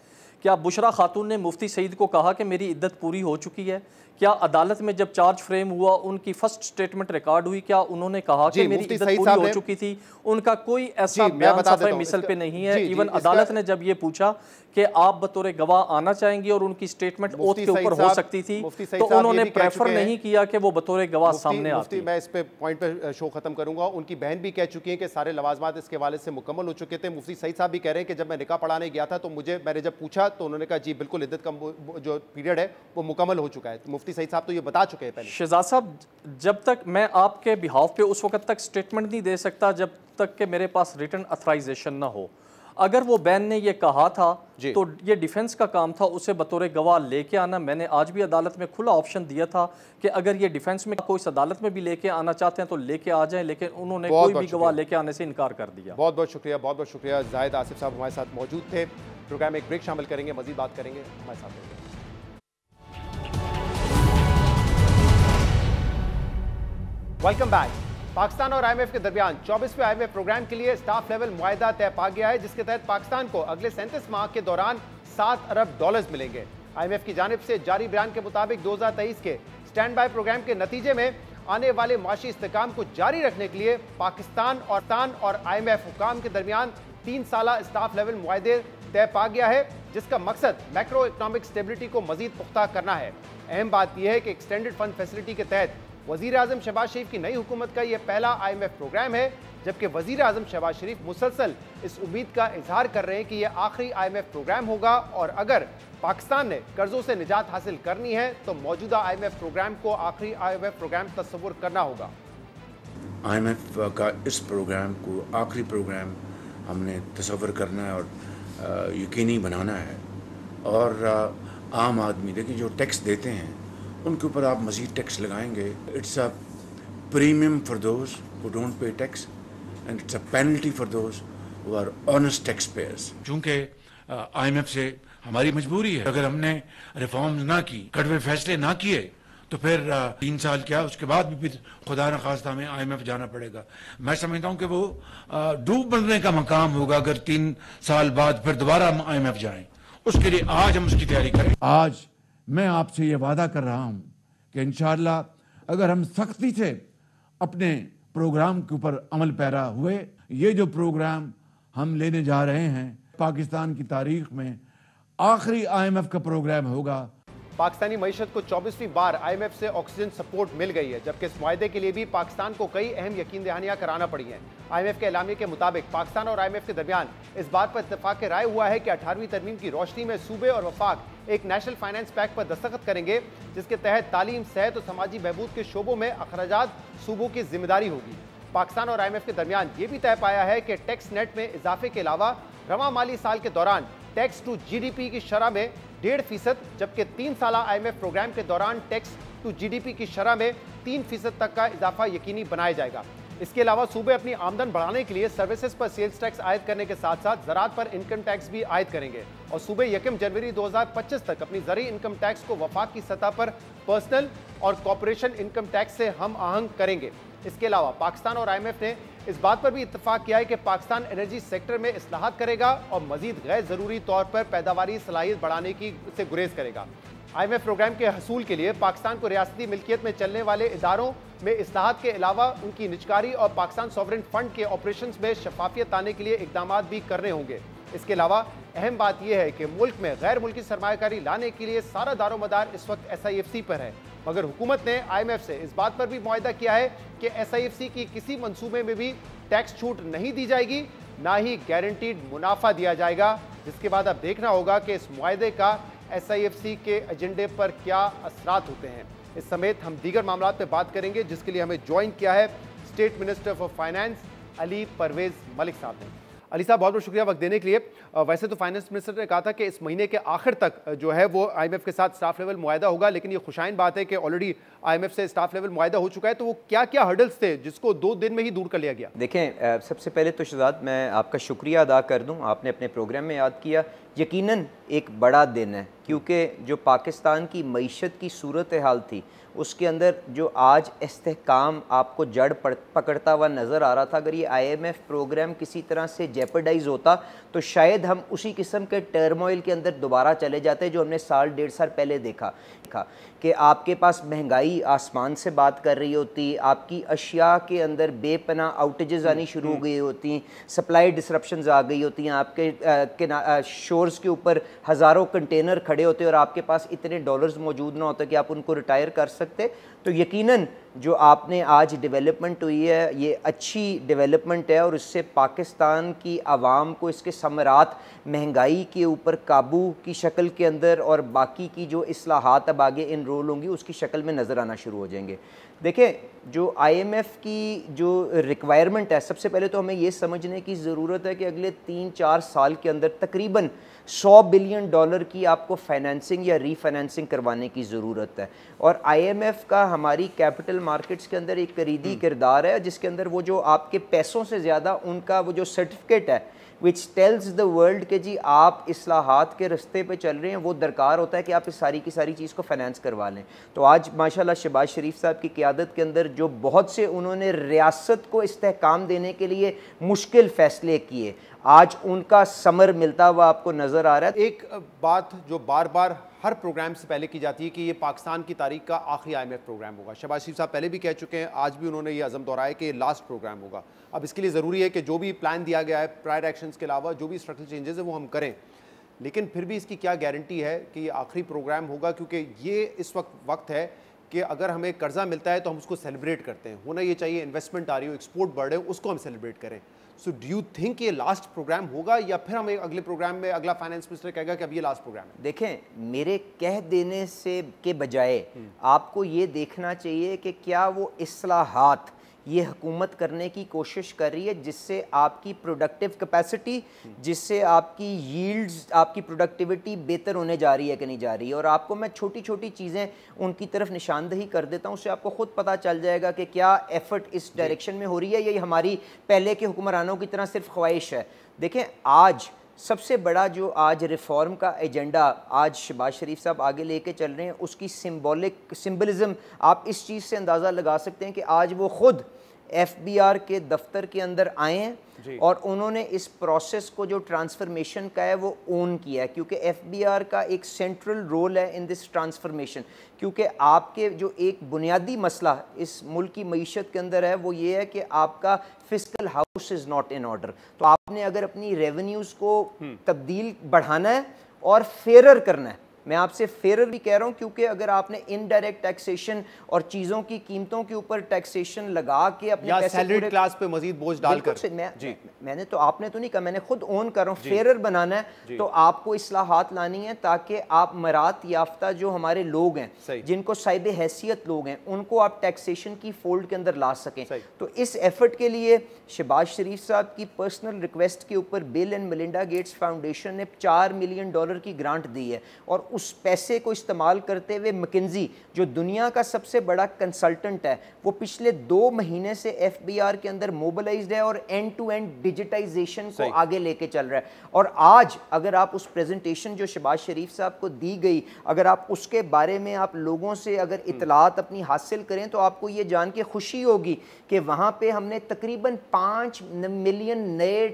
क्या बुशरा खातून ने मुफ्ती सईद को कहा कि मेरी इद्दत पूरी हो चुकी है? क्या अदालत में जब चार्ज फ्रेम हुआ उनकी फर्स्ट स्टेटमेंट रिकॉर्ड हुई, क्या उन्होंने कहा कि मेरी इद्दत पूरी हो चुकी थी? उनका कोई ऐसा बयान सफ़े मिसल पे नहीं है। इवन अदालत ने जब ये पूछा कि आप बतौर गवाह आना चाहेंगे और उनकी स्टेटमेंट ओथ के ऊपर हो सकती थी, तो उन्होंने प्रेफर नहीं किया कि वो बतौर गवाह सामने आती। मैं इस पे पॉइंट पे शो खत्म करूंगा। उनकी बहन भी कह चुकी है कि सारे लवाजमात इसके हवाले से मुकम्मल हो चुके थे। मुफ्ती सईद साहब भी कह रहे हैं कि जब मैं निकाह पढ़ाने गया था तो मैंने जब पूछा तो उन्होंने कहा जी बिल्कुल इद्दत का जो पीरियड है वो मुकम्मल हो चुका है। मुफ्ती सईद साहब तो ये बता चुके हैं पहले। शहजाद साहब, जब तक मैं आपके बिहाफ पे उस वक्त तक स्टेटमेंट नहीं दे सकता जब तक कि मेरे पास रिटन अथराइजेशन ना हो। अगर वो बैन ने ये कहा था तो ये डिफेंस का काम था उसे बतौर गवाह लेके आना। मैंने आज भी अदालत में खुला ऑप्शन दिया था कि अगर ये डिफेंस में कोई अदालत में भी लेके आना चाहते हैं तो लेके आ जाएं, लेकिन उन्होंने कोई भी गवाह लेके आने से इनकार कर दिया। बहुत बहुत शुक्रिया, बहुत बहुत शुक्रिया। जाहिद आसिफ साहब हमारे साथ मौजूद थे। प्रोग्राम में एक ब्रेक शामिल करेंगे, मजीद बात करेंगे, हमारे साथ रहेंगे। Welcome back. पाकिस्तान और आईएमएफ के दरमियान 24वें आईएमएफ प्रोग्राम के लिए स्टाफ लेवल मुआहदा तय पा गया है, जिसके तहत पाकिस्तान को अगले 37 माह के दौरान $7 अरब मिलेंगे। आईएमएफ की जानिब से जारी बयान के मुताबिक 2023 के स्टैंड बाय प्रोग्राम के नतीजे में आने वाले माशी इस्तेकाम को जारी रखने के लिए पाकिस्तान और आईएमएफ हुकाम के दरमियान 3 साला स्टाफ लेवल मुआहदे तय पा गया है, जिसका मकसद मैक्रो इकनॉमिक स्टेबिलिटी को मजीद पुख्ता करना है। अहम बात यह है कि एक्सटेंडेड फंड फैसिलिटी के तहत वज़ीर आज़म शहबाज शरीफ की नई हुकूमत का यह पहला आईएमएफ प्रोग्राम है, जबकि वज़ीर आज़म शहबाज शरीफ मुसलसल इस उम्मीद का इजहार कर रहे हैं कि यह आखिरी आईएमएफ प्रोग्राम होगा और अगर पाकिस्तान ने कर्जों से निजात हासिल करनी है तो मौजूदा आईएमएफ प्रोग्राम को आखिरी आईएमएफ प्रोग्राम तस्वुर करना होगा। आईएमएफ का इस प्रोग्राम को आखिरी प्रोग्राम हमने तस्वुर करना है और यकीनी बनाना है। और आम आदमी देखिए जो टैक्स देते हैं उनके ऊपर आप मज़ीद टैक्स लगाएंगे, it's a premium for those who don't pay tax and it's a penalty for those who are honest tax payers. चूँकि आईएमएफ से हमारी मजबूरी है, अगर हमने रिफॉर्म्स ना की, कड़वे फैसले ना किए तो फिर 3 साल क्या उसके बाद भी फिर खुदा न खास्ता हमें आईएमएफ जाना पड़ेगा। मैं समझता हूँ कि वो डूब बनने का मकाम होगा अगर 3 साल बाद फिर दोबारा हम आईएमएफ जाएं। उसके लिए आज हम उसकी तैयारी करें। आज मैं आपसे ये वादा कर रहा हूं कि इंशाअल्लाह अगर हम सख्ती से अपने प्रोग्राम के ऊपर अमल पैरा हुए, ये जो प्रोग्राम हम लेने जा रहे हैं पाकिस्तान की तारीख में आखिरी आईएमएफ का प्रोग्राम होगा। पाकिस्तानी मईशत को 24वीं बार आईएमएफ से ऑक्सीजन सपोर्ट मिल गई है, जबकि इस मुआहदे के लिए भी पाकिस्तान को कई अहम यकीन दहानियां कराना पड़ी हैं। आईएमएफ के एलामिये के मुताबिक पाकिस्तान और आईएमएफ के दरमियान इस बात पर इत्तेफाक राय हुआ है कि 18वीं तरमीम की रोशनी में सूबे और वफाक एक नेशनल फाइनेंस पैक्ट पर दस्तखत करेंगे, जिसके तहत तालीम, सेहत और समाजी बहबूद के शोबों में अखराजात सूबों की जिम्मेदारी होगी। पाकिस्तान और आईएमएफ के दरमियान ये भी तय पाया है कि टैक्स नेट में इजाफे के अलावा रवां माली साल के दौरान टैक्स टू जीडीपी की शरह में 1.5%, जबकि 3 साला आईएमएफ प्रोग्राम के दौरान टैक्स टू जीडीपी की शरह में 3% तक का इजाफा यकीनी बनाया जाएगा। इसके अलावा सूबे अपनी आमदन बढ़ाने के लिए सर्विसेज पर सेल्स टैक्स आयद करने के साथ साथ ज़राअत पर इनकम टैक्स भी आयद करेंगे और सूबे 1 जनवरी 2025 तक अपनी ज़री इनकम टैक्स को वफाक की सतह पर पर्सनल और कॉर्पोरेशन इनकम टैक्स से हम आहंग करेंगे। इसके अलावा पाकिस्तान और आईएमएफ ने इस बात पर भी इत्तेफाक किया है कि पाकिस्तान एनर्जी सेक्टर में इस्लाहात करेगा और मजीद गैर ज़रूरी तौर पर पैदावारी सलाहियत बढ़ाने की से गुरेज करेगा। आईएमएफ प्रोग्राम के हसूल के लिए पाकिस्तान को रियासती मिल्कियत में चलने वाले इदारों में इस्लाहात के अलावा उनकी निजकारी और पाकिस्तान सॉवरेन फंड के ऑपरेशंस में शफाफियत आने के लिए इकदाम भी करने होंगे। इसके अलावा अहम बात यह है कि मुल्क में गैर मुल्की सरमायाकारी लाने के लिए सारा दारोमदार इस वक्त SIFC पर है, मगर हुकूमत ने IMF से इस बात पर भी मुआहदा किया है कि SIFC की किसी मंसूबे में भी टैक्स छूट नहीं दी जाएगी, ना ही गारंटीड मुनाफा दिया जाएगा, जिसके बाद अब देखना होगा कि इस मुआहदे का SIFC के एजेंडे पर क्या असरात होते हैं। इस समेत हम दीगर मामलों पर बात करेंगे, जिसके लिए हमें ज्वाइन किया है state minister for finance Ali Parvez Malik साहब ने। अली साहब, बहुत बहुत शुक्रिया वक्त देने के लिए। वैसे तो फाइनेंस मिनिस्टर ने कहा था कि इस महीने के आखिर तक जो है वो IMF के साथ स्टाफ लेवल मुआहदा होगा, लेकिन ये खुशाइन बात है कि ऑलरेडी IMF से स्टाफ लेवल मुआहदा हो चुका है। तो वो क्या क्या हर्डल्स थे जिसको 2 दिन में ही दूर कर लिया गया? देखें, सबसे पहले तो शहजाद मैं आपका शुक्रिया अदा कर दूं, आपने अपने प्रोग्राम में याद किया। यकीनन एक बड़ा दिन है, क्योंकि जो पाकिस्तान की मईशत की सूरत हाल थी उसके अंदर जो आज इस्तेहकाम आपको जड़ पकड़ता हुआ नज़र आ रहा था, अगर ये IMF प्रोग्राम किसी तरह से जेपरडाइज होता तो शायद हम उसी किस्म के टर्मोइल के अंदर दोबारा चले जाते जो हमने साल 1.5 साल पहले देखा कि आपके पास महंगाई आसमान से बात कर रही होती, आपकी अशिया के अंदर बेपना आउटेजेस आनी शुरू हो गई होती, सप्लाई डिसरप्शंस आ गई होती हैं, आपके शोर्स के ऊपर हज़ारों कंटेनर खड़े होते और आपके पास इतने डॉलर्स मौजूद ना होते कि आप उनको रिटायर कर सकते। तो यकीनन जो आपने आज डेवलपमेंट हुई है ये अच्छी डेवलपमेंट है और इससे पाकिस्तान की आवाम को इसके समरात महंगाई के ऊपर काबू की शक्ल के अंदर और बाकी की जो इस्लाहात अब आगे इनरोल होंगी उसकी शक्ल में नज़र आना शुरू हो जाएंगे। देखें, जो IMF की जो रिक्वायरमेंट है, सबसे पहले तो हमें ये समझने की ज़रूरत है कि अगले 3-4 साल के अंदर तकरीबन $100 बिलियन की आपको फाइनेंसिंग या रीफाइनेंसिंग करवाने की ज़रूरत है। और IMF का हमारी कैपिटल मार्केट्स के अंदर एक करीदी किरदार है, जिसके अंदर वो जो आपके पैसों से ज़्यादा उनका वो जो सर्टिफिकेट है विच टेल्स द वर्ल्ड के जी आप इस्लाहात के रास्ते पे चल रहे हैं, वो दरकार होता है कि आप इस सारी की सारी चीज़ को फाइनेंस करवा लें। तो आज माशाल्लाह शहबाज शरीफ साहब की क़यादत के अंदर जो बहुत से उन्होंने रियासत को इस्तेहकाम देने के लिए मुश्किल फ़ैसले किए, आज उनका समर मिलता हुआ आपको नज़र आ रहा है। एक बात जो बार बार हर प्रोग्राम से पहले की जाती है कि ये पाकिस्तान की तारीख का आखिरी IMF प्रोग्राम होगा। शहबाज शरीफ साहब पहले भी कह चुके हैं, आज भी उन्होंने ये अज़म दोहराया कि लास्ट प्रोग्राम होगा। अब इसके लिए ज़रूरी है कि जो भी प्लान दिया गया है प्रायर एक्शंस के अलावा जो भी स्ट्रक्चरल चेंजेस है वो हम करें, लेकिन फिर भी इसकी क्या गारंटी है कि ये आखिरी प्रोग्राम होगा? क्योंकि ये इस वक्त है कि अगर हमें कर्जा मिलता है तो हम उसको सेलिब्रेट करते हैं, होना ये चाहिए इन्वेस्टमेंट आ रही हो, एक्सपोर्ट बढ़ रहे हो, उसको हम सेलिब्रेट करें। सो डू यू थिंक ये लास्ट प्रोग्राम होगा या फिर हमें अगले प्रोग्राम में अगला फाइनेंस मिनिस्टर कहेगा कि अब ये लास्ट प्रोग्राम है? देखें, मेरे कह देने से के बजाय आपको ये देखना चाहिए कि क्या वो इस्लाहात ये हुकूमत करने की कोशिश कर रही है जिससे आपकी प्रोडक्टिव कैपेसिटी, जिससे आपकी यील्ड्स, आपकी प्रोडक्टिविटी बेहतर होने जा रही है कि नहीं जा रही है। और आपको मैं छोटी छोटी चीज़ें उनकी तरफ निशानदही कर देता हूँ, उससे आपको ख़ुद पता चल जाएगा कि क्या एफर्ट इस डायरेक्शन में हो रही है या ये हमारी पहले के हुक्मरानों की तरह सिर्फ ख्वाहिश है। देखें, आज सबसे बड़ा जो आज रिफॉर्म का एजेंडा आज शहबाज शरीफ साहब आगे लेके चल रहे हैं, उसकी सिंबलिज्म आप इस चीज़ से अंदाज़ा लगा सकते हैं कि आज वो ख़ुद FBR के दफ्तर के अंदर आए हैं और उन्होंने इस प्रोसेस को जो ट्रांसफॉर्मेशन का है वो ओन किया है, क्योंकि FBR का एक सेंट्रल रोल है इन दिस ट्रांसफॉर्मेशन। क्योंकि आपके जो एक बुनियादी मसला इस मुल्क की मईशत के अंदर है वो ये है कि आपका fiscal house is not in order. तो आपने अगर अपनी रेवेन्यूज़ को तब्दील बढ़ाना है और फेयर करना है, मैं आपसे फेयर भी कह रहा हूँ, क्योंकि अगर आपने इनडायरेक्ट टैक्सेशन और चीज़ों की कीमतों के ऊपर टैक्सेशन लगा के अपने पैसे सैलरीड क्लास पे मजीद बोझ डालकर, मैंने तो आपने तो नहीं कहा, मैंने खुद ओन कर रहा हूँ, फेयर बनाना है तो आपको इस्लाहात लानी है ताकि आप मरात याफ्ता जो हमारे लोग हैं, जिनको साहिब हैसियत लोग हैं, उनको आप टैक्सेशन की फोल्ड के अंदर ला सकें। तो इस एफर्ट के लिए शहबाज शरीफ साहब की पर्सनल रिक्वेस्ट के ऊपर bill and Melinda Gates foundation ने $4 मिलियन की ग्रांट दी है और उस पैसे को इस्तेमाल करते हुए मैकिन्जी जो दुनिया का सबसे बड़ा कंसल्टेंट है, वो पिछले 2 महीने से FBR के अंदर मोबिलाइज्ड है और एंड टू एंड डिजिटाइजेशन को आगे लेके चल रहा है। और आज अगर आप उस प्रेजेंटेशन जो शहबाज शरीफ साहब को दी गई, अगर आप उसके बारे में आप लोगों से अगर इतलात अपनी हासिल करें तो आपको ये जान के खुशी होगी कि वहाँ पे हमने तकरीबन 5 मिलियन नए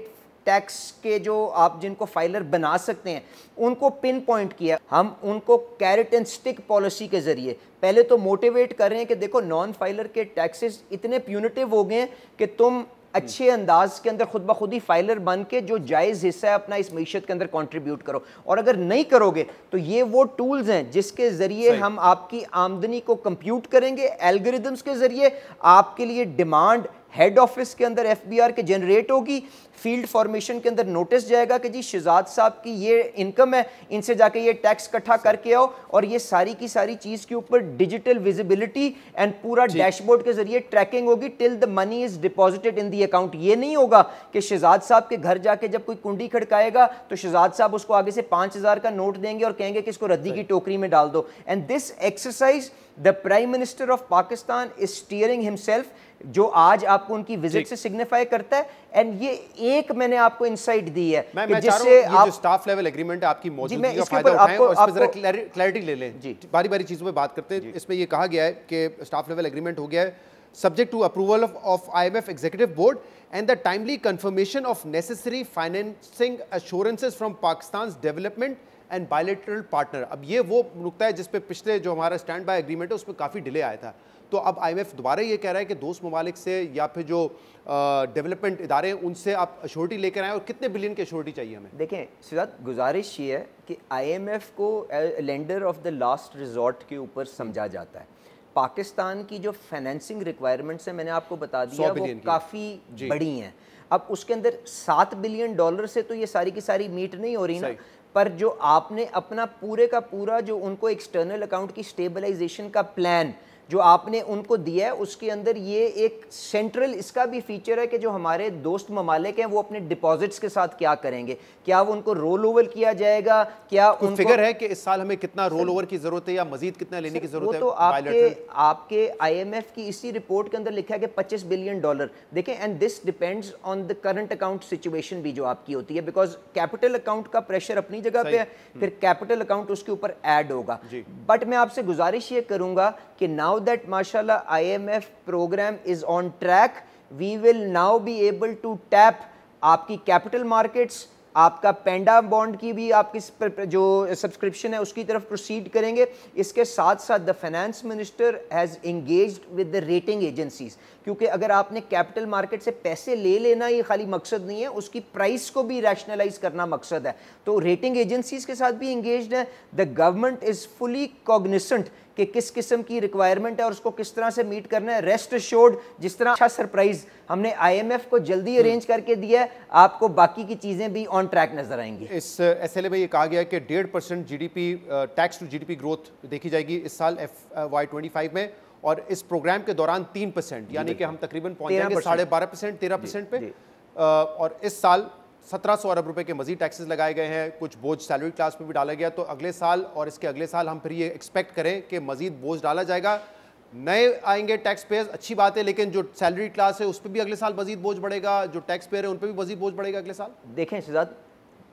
टैक्स के जो आप जिनको फाइलर बना सकते हैं उनको पिन पॉइंट किया। हम उनको कैरेट एंड स्टिक पॉलिसी के ज़रिए पहले तो मोटिवेट कर रहे हैं कि देखो नॉन फाइलर के टैक्सेस इतने प्यूनिटिव हो गए हैं कि तुम अच्छे अंदाज के अंदर खुद ब खुद ही फाइलर बन के जो जायज़ हिस्सा है अपना इस मीशत के अंदर कंट्रीब्यूट करो। और अगर नहीं करोगे तो ये वो टूल्स हैं जिसके ज़रिए हम आपकी आमदनी को कंप्यूट करेंगे, एल्गोरिदम्स के ज़रिए आपके लिए डिमांड हेड ऑफिस के अंदर FBR के जनरेट होगी, फील्ड फॉर्मेशन के अंदर नोटिस जाएगा कि जी शहजाद साहब की ये इनकम है, इनसे जाके ये टैक्स इकट्ठा करके आओ, और ये सारी की सारी चीज़ के ऊपर डिजिटल विजिबिलिटी एंड पूरा डैशबोर्ड के जरिए ट्रैकिंग होगी till the money is deposited in the account. ये नहीं होगा कि शहजाद साहब के घर जाके जब कोई कुंडी खड़काएगा तो शहजाद साहब उसको आगे से 5000 का नोट देंगे और कहेंगे कि इसको रद्दी की टोकरी में डाल दो। And this exercise the prime minister of Pakistan is steering himself, जो आज आपको उनकी विजिट से सिग्निफाई करता है। एंड ये एक मैंने आपको इनसाइट दी है मैं जिससे आप जो स्टाफ लेवल एग्रीमेंट है आपकी मौजूदगी का फायदा उठाएं और इसमें जरा क्लैरिटी ले लें। बारी बारी चीजों पे बात करते हैं। इसमें ये कहा गया है कि स्टाफ लेवल एग्रीमेंट हो गया है subject to approval of IMF executive board and the timely confirmation of necessary financing assurances from Pakistan development and bilateral partner. अब ये वो नुकता है जिस पे पिछले जो हमारा स्टैंड बाय एग्रीमेंट है उसमें काफ़ी डिले आया था, तो अब IMF दोबारा ये कह रहा है कि दोस्त ममालिक से या फिर जो डेवलपमेंट इदारे हैं उनसे आप अश्योरिटी लेकर आएँ, और कितने बिलियन की अश्योरिटी चाहिए हमें? देखें सिद्धार्थ, गुजारिश ये है कि IMF को lender of the last resort के ऊपर समझा जाता है। पाकिस्तान की जो फाइनेंसिंग रिक्वायरमेंट्स है मैंने आपको बता दिया वो काफ़ी बड़ी हैं। अब उसके अंदर $7 बिलियन से तो ये सारी की सारी मीट नहीं हो रही ना, पर जो आपने अपना पूरे का पूरा जो उनको एक्सटर्नल अकाउंट की स्टेबलाइजेशन का प्लान जो आपने उनको दिया है उसके अंदर ये एक सेंट्रल इसका भी फीचर है कि जो हमारे दोस्त ममालिक हैं वो अपने डिपॉजिट्स के साथ क्या करेंगे, क्या वो उनको रोल ओवर किया जाएगा, क्या उनको फिगर है कि इस साल हमें कितना रोल ओवर की जरूरत है या मजीद कितना लेने की जरूरत है? तो आपके IMF की इसी रिपोर्ट के अंदर लिखा है कि $25 बिलियन। देखें, and this depends on the current account situation भी जो आपकी होती है, बिकॉज कैपिटल अकाउंट का प्रेशर अपनी जगह पे है, फिर कैपिटल अकाउंट उसके ऊपर ऐड होगा। बट मैं आपसे गुजारिश ये करूंगा कि now that mashallah IMF program is on track, we will now be able to tap आपकी कैपिटल मार्केट्स, आपका पेंडा बॉन्ड की भी आपकी जो सब्सक्रिप्शन है उसकी तरफ प्रोसीड करेंगे। इसके साथ साथ the finance minister has engaged with the rating agencies, क्योंकि अगर आपने कैपिटल मार्केट से पैसे ले लेना ये खाली मकसद नहीं है, उसकी प्राइस को भी रैशनलाइज करना मकसद है। तो रेटिंग एजेंसीज के साथ भी एंगेज्ड है। The government is fully cognisant कि किस किस्म की रिक्वायरमेंट है और उसको किस तरह से मीट करना है। रेस्ट एश्योर्ड, जिस तरह अच्छा सरप्राइज हमने IMF को जल्दी अरेंज करके दिया है, आपको बाकी की चीज़ें भी ऑन ट्रैक नजर आएंगी। इस SLA में ये कहा गया है कि 1.5% GDP tax to GDP growth देखी जाएगी इस साल FY25 में, और इस प्रोग्राम के दौरान 3%, यानी कि हम तकरीबन पहुंच जाएंगे 12.5% 13% पे। और इस साल 1700 अरब रुपए के मजीद टैक्सेस लगाए गए हैं, कुछ बोझ सैलरी क्लास पे भी डाला गया। तो अगले साल और इसके अगले साल हम फिर ये एक्सपेक्ट करें कि मजीद बोझ डाला जाएगा, नए आएंगे टैक्स पेयर्स, अच्छी बात है, लेकिन जो सैलरी क्लास है उस पर भी अगले साल मजीद बोझ बढ़ेगा, जो टैक्स पेयर है उन पर भी मजीद बोझ बढ़ेगा अगले साल। देखें शहजाद,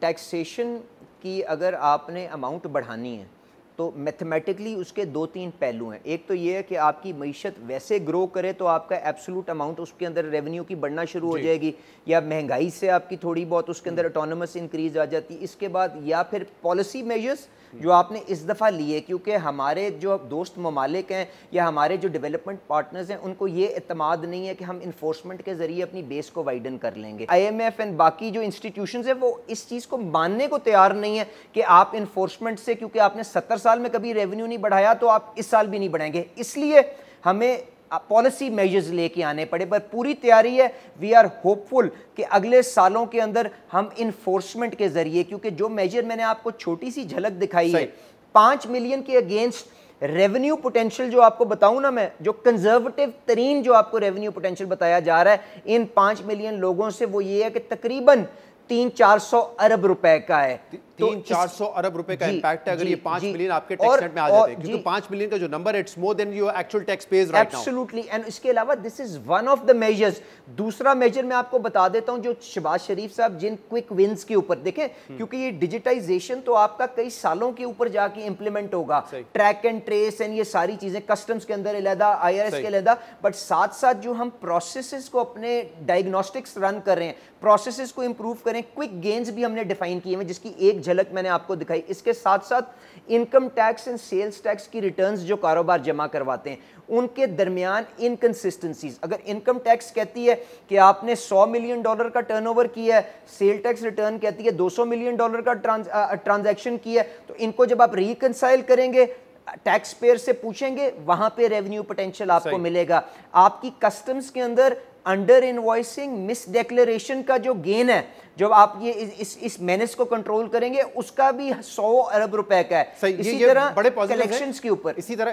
टैक्सेशन की अगर आपने अमाउंट बढ़ानी है तो मैथमेटिकली उसके 2-3 पहलू हैं। एक तो ये है कि आपकी मईशत वैसे ग्रो करे तो आपका एब्सोल्यूट अमाउंट उसके अंदर रेवेन्यू की बढ़ना शुरू हो जाएगी, या महंगाई से आपकी थोड़ी बहुत उसके अंदर ऑटोनमस इंक्रीज आ जाती है। इसके बाद या फिर पॉलिसी मेजर्स जो आपने इस दफ़ा लिए, क्योंकि हमारे जो दोस्त ममालिक हैं या हमारे जो डेवलपमेंट पार्टनर्स हैं उनको ये इत्मीद नहीं है कि हम इन्फोर्समेंट के ज़रिए अपनी बेस को वाइडन कर लेंगे। IMF एंड बाकी जो इंस्टीट्यूशंस हैं वो इस चीज़ को मानने को तैयार नहीं है कि आप इन्फोर्समेंट से, क्योंकि आपने 70 साल में कभी रेवेन्यू नहीं बढ़ाया तो आप इस साल भी नहीं बढ़ाएंगे, इसलिए हमें पॉलिसी मेजर्स लेके आने पड़े। पर पूरी तैयारी है, वी आर होपफुल कि अगले सालों के अंदर हम इन्फोर्समेंट के जरिए, क्योंकि जो मेजर मैंने आपको छोटी सी झलक दिखाई है 5 मिलियन के अगेंस्ट रेवेन्यू पोटेंशियल जो आपको बताऊं ना मैं, जो कंजर्वेटिव तरीन जो आपको रेवेन्यू पोटेंशियल बताया जा रहा है इन 5 मिलियन लोगों से, वो ये है कि तकरीबन 300-400 अरब रुपए का है। 300-400 अरब रुपए का इंपैक्ट है अगर ये 5 मिलियन आपके टैक्स नेट में आ जाते हैं, क्योंकि 5 मिलियन का जो नंबर है it's more than your actual tax page right now. Absolutely, and इसके अलावा this is one of the measures. दूसरा मेजर मैं आपको बता देता हूं, जो शहबाज शरीफ साहब जिन क्विक विंस के ऊपर देखें, क्योंकि ये डिजिटाइजेशन तो आपका कई सालों के ऊपर जाके इंप्लीमेंट होगा, ट्रैक एंड ट्रेस एंड ये सारी चीजें कस्टम्स के अंदर अलहदा, IRS के अलहदा, बट साथ साथ जो हम प्रोसेसेस को अपने डायग्नोस्टिक्स रन कर रहे हैं, प्रोसेसेस को इंप्रूव करें, क्विक गेन्स भी हमने डिफाइन किए हैं, जिसकी एक झलक मैंने आपको दिखाई। इसके साथ साथ income tax and sales tax की रिटर्न्स जो कारोबार जमा करवाते हैं उनके दरमियान इनकंसिस्टेंसीज, अगर इनकम टैक्स कहती है कि आपने $100 मिलियन का टर्नओवर किया है, सेल टैक्स रिटर्न कहती है $200 मिलियन का ट्रांजैक्शन किया है, तो इनको जब आप रिकंसाइल करेंगे, टैक्स पेयर से पूछेंगे, वहां पे रेवेन्यू पोटेंशियल आपको मिलेगा। आपकी कस्टम्स के अंदर अंडर इनवॉइसिंग, मिस डिक्लेरेशन का जो गेन है, जब आप ये इस मेनेस को कंट्रोल करेंगे, उसका भी 100 अरब रुपए का है। इसी तरह बड़े कलेक्शंस के ऊपर, इसी तरह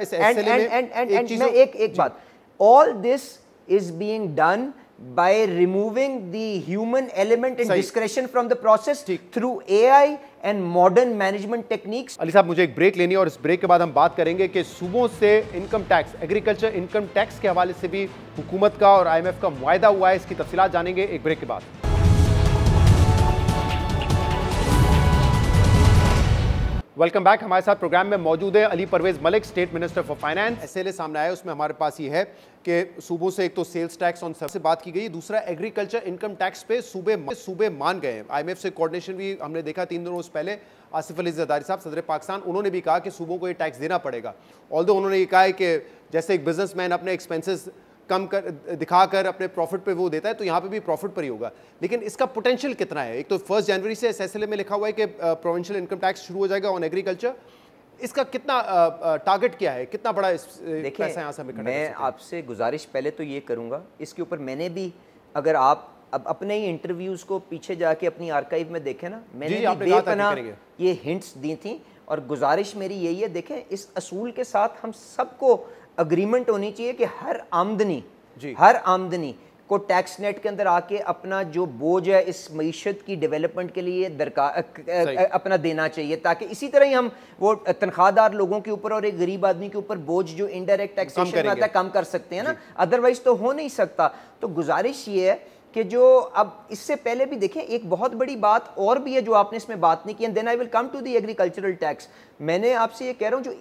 एक बात, all this is being done by removing the human element and discretion from the process through AI and modern management techniques। Ali साहब, मुझे एक ब्रेक लेनी है और इस ब्रेक के बाद हम बात करेंगे कि सूबों से income tax, agriculture income tax के हवाले से भी हुकूमत का और IMF का मुआहदा हुआ है। इसकी तफसीलात जानेंगे एक ब्रेक के बाद। Welcome back. हमारे साथ प्रोग्राम में मौजूद है Ali Parvez Malik, state minister for finance. SLA सामने आया, उसमें हमारे पास ये है कि सूबों से एक तो सेल्स टैक्स ऑन सबसे बात की गई, दूसरा एग्रीकल्चर इनकम टैक्स पे सूबे मान गए हैं। IMF से कोऑर्डिनेशन भी हमने देखा 3 रोज पहले। आसिफ अली जरदारी साहब, सदर पाकिस्तान, उन्होंने भी कहा कि सूबों को ये टैक्स देना पड़ेगा। ऑल्दो उन्होंने ये कहा है कि जैसे एक बिजनेसमैन अपने एक्सपेंसेस कम कर दिखाकर अपने प्रॉफिट पे वो देता है, तो यहाँ पे भी प्रॉफिट पर ही होगा। लेकिन इसका पोटेंशियल कितना है? एक तो 1 जनवरी से एसएलए में लिखा हुआ है कि प्रोविंशियल इनकम टैक्स शुरू हो जाएगा ऑन एग्रीकल्चर। इसका कितना टारगेट क्या है, कितना बड़ा पैसा यहाँ से हमें करना है? मैं आपसे गुजारिश पहले तो ये करूँगा, इसके ऊपर मैंने भी, अगर आप अब अपने ही इंटरव्यूज़ को पीछे जाके अपनी आर्काइव में देखें ना, मैंने भी बेपनाह ये हिंट्स दी थी, और गुजारिश मेरी यही है, देखें इस असूल के साथ हम सबको अग्रीमेंट होनी चाहिए कि हर आमदनी को टैक्स नेट के अंदर आके अपना जो बोझ है इस मईशत की डेवलपमेंट के लिए अपना देना चाहिए, ताकि इसी तरह ही हम वो तनख्वाहदार लोगों के ऊपर और एक गरीब आदमी के ऊपर बोझ जो इनडायरेक्ट टैक्सेशन में आता है कम कर सकते हैं ना, अदरवाइज तो हो नहीं सकता। तो गुजारिश ये है कि जो अब इससे पहले भी देखें, एक बहुत बड़ी बात और भी है जो आपने इसमें बात नहीं की, and then I will come to the agricultural tax. मैंने आपसे ये कह रहा हूँ जो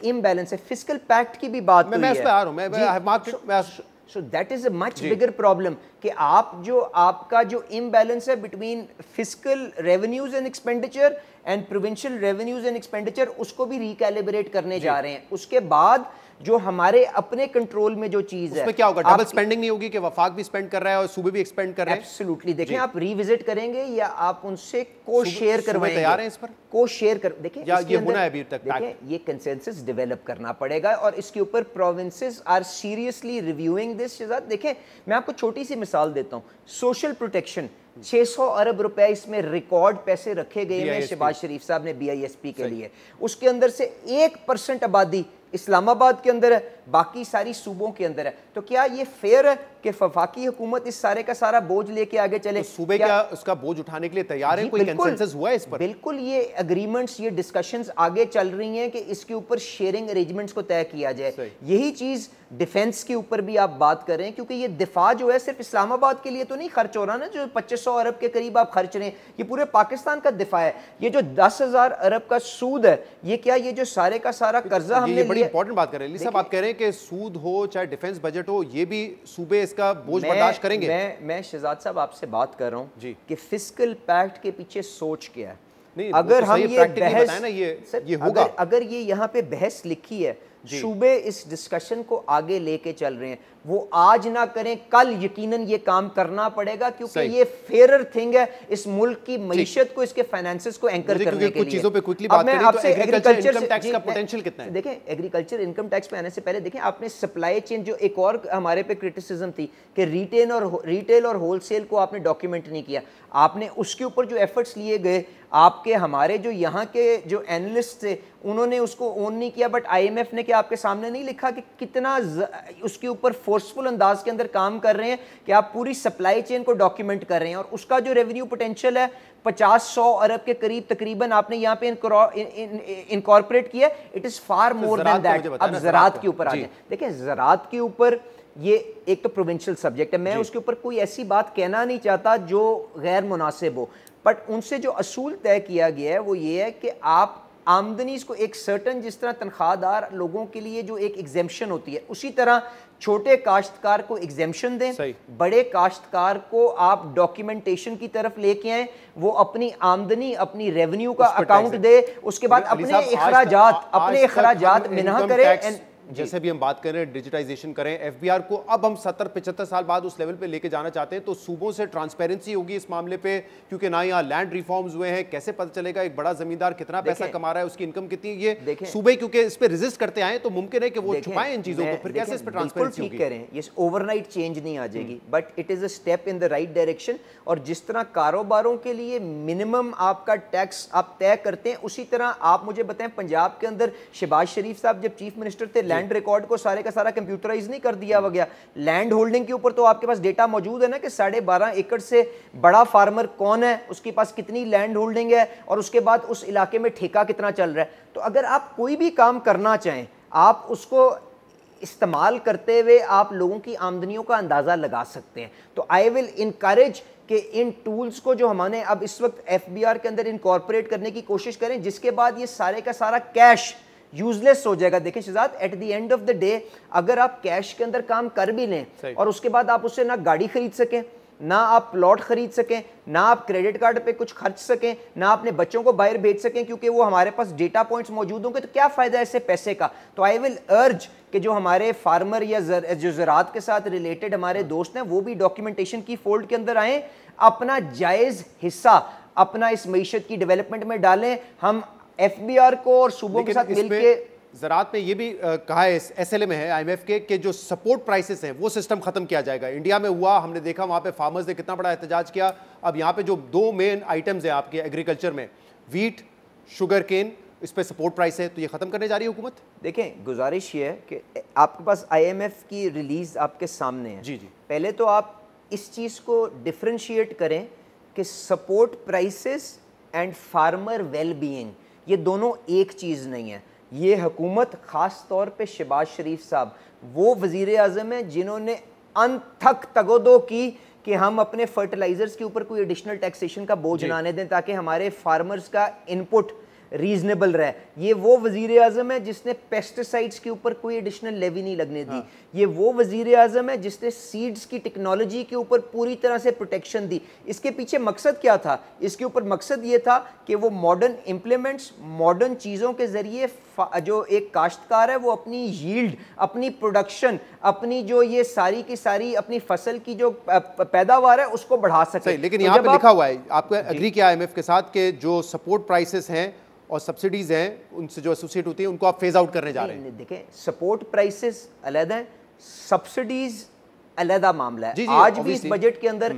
इम्बैलेंस है, फिस्कल पैक्ट की भी बात मैं इस पे आ रहा हूं। So that is a much bigger problem कि आपका जो इम्बैलेंस है between fiscal revenues and expenditure and provincial revenues and expenditure, उसको भी रिकैलिब्रेट करने जा रहे हैं। उसके बाद जो हमारे अपने कंट्रोल में जो चीज है, उसमें क्या होगा? डबल स्पेंडिंग नहीं होगी कि वफाक भी स्पेंड कर रहा है और सूबे भी एक्सपेंड कर रहे हैं? एब्सोल्युटली। देखें, आप रिविजिट करेंगे या आप उनसे को शेयर करवाएंगे? तैयार हैं इस पर? को शेयर कर, देखें ये होना है अभी तक। देखें, ये कंसेंसस डेवलप करना पड़ेगा और इसके ऊपर provinces are seriously reviewing this. Shahzad, देखें मैं आपको छोटी सी मिसाल देता हूँ, सोशल प्रोटेक्शन 600 अरब रुपए इसमें रिकॉर्ड पैसे रखे गए हैं शहबाज शरीफ साहब ने BISP के लिए। उसके अंदर से 1% आबादी इस्लामाबाद के अंदर है, बाकी सारी सूबों के अंदर है। तो क्या ये फेयर है कि वफाकी हुकूमत इस सारे का सारा बोझ लेके आगे चले? तो सूबे क्या उसका बोझ उठाने के लिए तैयार है? कोई कंसेंसस हुआ है इस पर? बिल्कुल, ये एग्रीमेंट्स, ये डिस्कशंस आगे चल रही हैं कि इसके ऊपर शेयरिंग अरेंजमेंट्स को तय किया जाए। यही चीज डिफेंस के ऊपर भी आप बात कर रहे हैं, क्योंकि ये दिफा जो है सिर्फ इस्लामाबाद के लिए तो नहीं खर्च हो रहा ना, जो 2500 अरब के करीब आप खर्च रहे हैं, ये पूरे पाकिस्तान का दिफा है। ये जो 10,000 अरब का सूद है, ये क्या ये जो सारे का सारा कर्जा हमने बड़ी इंपॉर्टेंट बात कर रहे हैं साहब। आप कह रहे हैं कि सूद हो चाहे डिफेंस बजट हो, ये भी सूबे इसका बोझ बर्दाश्त करेंगे? मैं शहजाद साहब आपसे बात कर रहा हूँ कि फिस्कल पैक्ट के पीछे सोच क्या है। नहीं, अगर हम ये बहस ना, ये होगा, अगर ये यहाँ पे बहस लिखी है, सूबे इस डिस्कशन को आगे लेके चल रहे हैं, वो आज ना करें कल यकीनन ये काम करना पड़ेगा, क्योंकि ये फेयर थिंग है इस मुल्क की मईशत को, इसके फाइनेंसेस को एंकर करने के लिए। चीजों पे क्विकली बात करें तो एग्रीकल्चर इनकम टैक्स का पोटेंशियल कितना है? देखें, एग्रीकल्चर इनकम टैक्स पे आने से पहले देखें, आपने सप्लाई चेन, जो एक और हमारे पे क्रिटिसिज्म थी कि रिटेल और होलसेल को आपने डॉक्यूमेंट नहीं किया, आपने उसके ऊपर जो एफर्ट्स लिए गए, आपके हमारे जो यहाँ के जो एनालिस्ट थे उन्होंने उसको ओन नहीं किया, बट IMF ने क्या आपके सामने नहीं लिखा कि कितना उसके ऊपर फोर्सफुल अंदाज के अंदर काम कर रहे हैं कि आप पूरी सप्लाई चेन को डॉक्यूमेंट कर रहे हैं, और उसका जो रेवेन्यू पोटेंशियल है 50-100 अरब के करीब तकरीबन आपने यहाँ पे इनकॉर्पोरेट किया। It is far more than that. अब ज़राअत के ऊपर आ जाए। देखिए, ज़राअत के ऊपर ये एक तो प्रोविंशियल सब्जेक्ट है, मैं उसके ऊपर कोई ऐसी बात कहना नहीं चाहता जो गैर मुनासिब हो, बट उनसे जो असूल तय किया गया है वो ये है कि आप आमदनी को एक सर्टन, जिस तरह तनख्वाहदार लोगों के लिए जो एक एग्जेम्पशन होती है, उसी तरह छोटे काश्तकार को एग्जेम्पशन दें, बड़े काश्तकार को आप डॉक्यूमेंटेशन की तरफ लेके आए, वो अपनी आमदनी अपनी रेवेन्यू का अकाउंट दे, उसके बाद अपने अखराजात मिन्हा करे। जैसे भी हम बात कर रहे हैं डिजिटाइजेशन करें, एफबीआर को अब हम 70-75 साल बाद उस लेवल पे लेके जाना चाहते हैं, तो सूबों से ट्रांसपेरेंसी होगी इस मामले पे, क्योंकि ना यहाँ लैंड रिफॉर्म्स हुए हैं, कैसे पता चलेगा एक बड़ा जमींदार कितना पैसा कमा रहा है, उसकी इनकम कितनी है, ये सूबे क्योंकि इस पे रेजिस्ट करते आए तो मुमकिन है कि वो छुपाएं इन चीजों को, फिर कैसे इस पे ट्रांसपेरेंसी होगी? करें, ये ओवरनाइट चेंज नहीं आ जाएगी, but it is a step in the right direction. और जिस तरह कारोबारों के लिए मिनिमम आपका टैक्स आप तय करते हैं, उसी तरह आप मुझे बताएं पंजाब के अंदर शहबाज शरीफ साहब जब चीफ मिनिस्टर थे, लैंड रिकॉर्ड को सारे का सारा कंप्यूटराइज नहीं कर दिया गया। लैंड होल्डिंग के ऊपर तो आपके पास डेटा मौजूद है ना कि 12.5 एकड़ से बड़ा फार्मर कौन है, उसके पास कितनी लैंड होल्डिंग है, और उसके बाद उस इलाके में ठेका कितना चल रहा है। तो अगर आप कोई भी काम करना चाहें, आप उसको इस्तेमाल करते हुए आप लोगों की आमदनियों का अंदाजा लगा सकते हैं। तो आई विल इनकरेज कि इन टूल्स को जो हमने अब इस वक्त एफबीआर के अंदर इनकॉर्पोरेट करने की कोशिश करें, जिसके बाद ये सारे का सारा कैश यूजलेस हो जाएगा। देखिए Shahzad, at the end of the day अगर आप कैश के अंदर काम कर भी लें और उसके बाद आप उससे ना गाड़ी खरीद सकें, ना आप प्लॉट खरीद सकें, ना आप क्रेडिट कार्ड पे कुछ खर्च सकें, ना अपने बच्चों को बाहर भेज सकें क्योंकि वो हमारे पास डेटा पॉइंट्स मौजूद होंगे, तो क्या फायदा है ऐसे पैसे का? तो आई विल अर्ज कि जो हमारे फार्मर या जो ज़राअत के साथ रिलेटेड हमारे दोस्त हैं, वो भी डॉक्यूमेंटेशन की फोल्ड के अंदर आएँ, अपना जायज़ हिस्सा अपना इस मईशत की डेवलपमेंट में डालें। हम एफबीआर को और सूबों के साथ मिलके ज़राअत में ये भी कहा है, एसएलए में है आईएमएफ के, कि जो सपोर्ट प्राइसेस हैं वो सिस्टम खत्म किया जाएगा। इंडिया में हुआ, हमने देखा वहाँ पे फार्मर्स ने कितना बड़ा एहतजाज किया। अब यहाँ पे जो 2 मेन आइटम्स हैं आपके एग्रीकल्चर में, वीट, शुगर केन, इस पे सपोर्ट प्राइस है, तो ये खत्म करने जा रही है हुकूमत। देखें, गुजारिश ये है कि आपके पास आईएमएफ की रिलीज आपके सामने है, जी जी, पहले तो आप इस चीज़ को डिफ्रेंशिएट करें कि support prices and farmer well being ये दोनों एक चीज़ नहीं है। ये हुकूमत ख़ास तौर पे शहबाज शरीफ साहब वो वज़ीर आज़म हैं जिन्होंने अनथक तगोदो की कि हम अपने फर्टिलाइज़र्स के ऊपर कोई एडिशनल टैक्सेशन का बोझ ना आने दें ताकि हमारे फार्मर्स का इनपुट रीजनेबल रहे। ये वो वज़ीर आज़म है जिसने पेस्टिसाइड्स के ऊपर कोई एडिशनल लेवी नहीं लगने दी। ये वो वज़ीर आज़म है जिसने सीड्स की टेक्नोलॉजी के ऊपर पूरी तरह से प्रोटेक्शन दी। इसके पीछे मकसद क्या था? इसके ऊपर मकसद ये था कि वो मॉडर्न इम्प्लीमेंट्स, मॉडर्न चीज़ों के ज़रिए जो एक काश्तकार है वो अपनी यील्ड, अपनी प्रोडक्शन, अपनी जो ये सारी की सारी अपनी फसल की जो पैदावार है उसको बढ़ा सके। लेकिन यहाँ पे लिखा हुआ है, आपको एग्री किया आईएमएफ के साथ, कि जो सपोर्ट प्राइसेस हैं और सब्सिडीज हैं उनसे जो एसोसिएट होती है उनको आप फेज आउट करने जा रहे हैं। देखें, सपोर्ट प्राइसेस अलग है, सब्सिडीज अलग मामला है। आज भी इस बजट के अंदर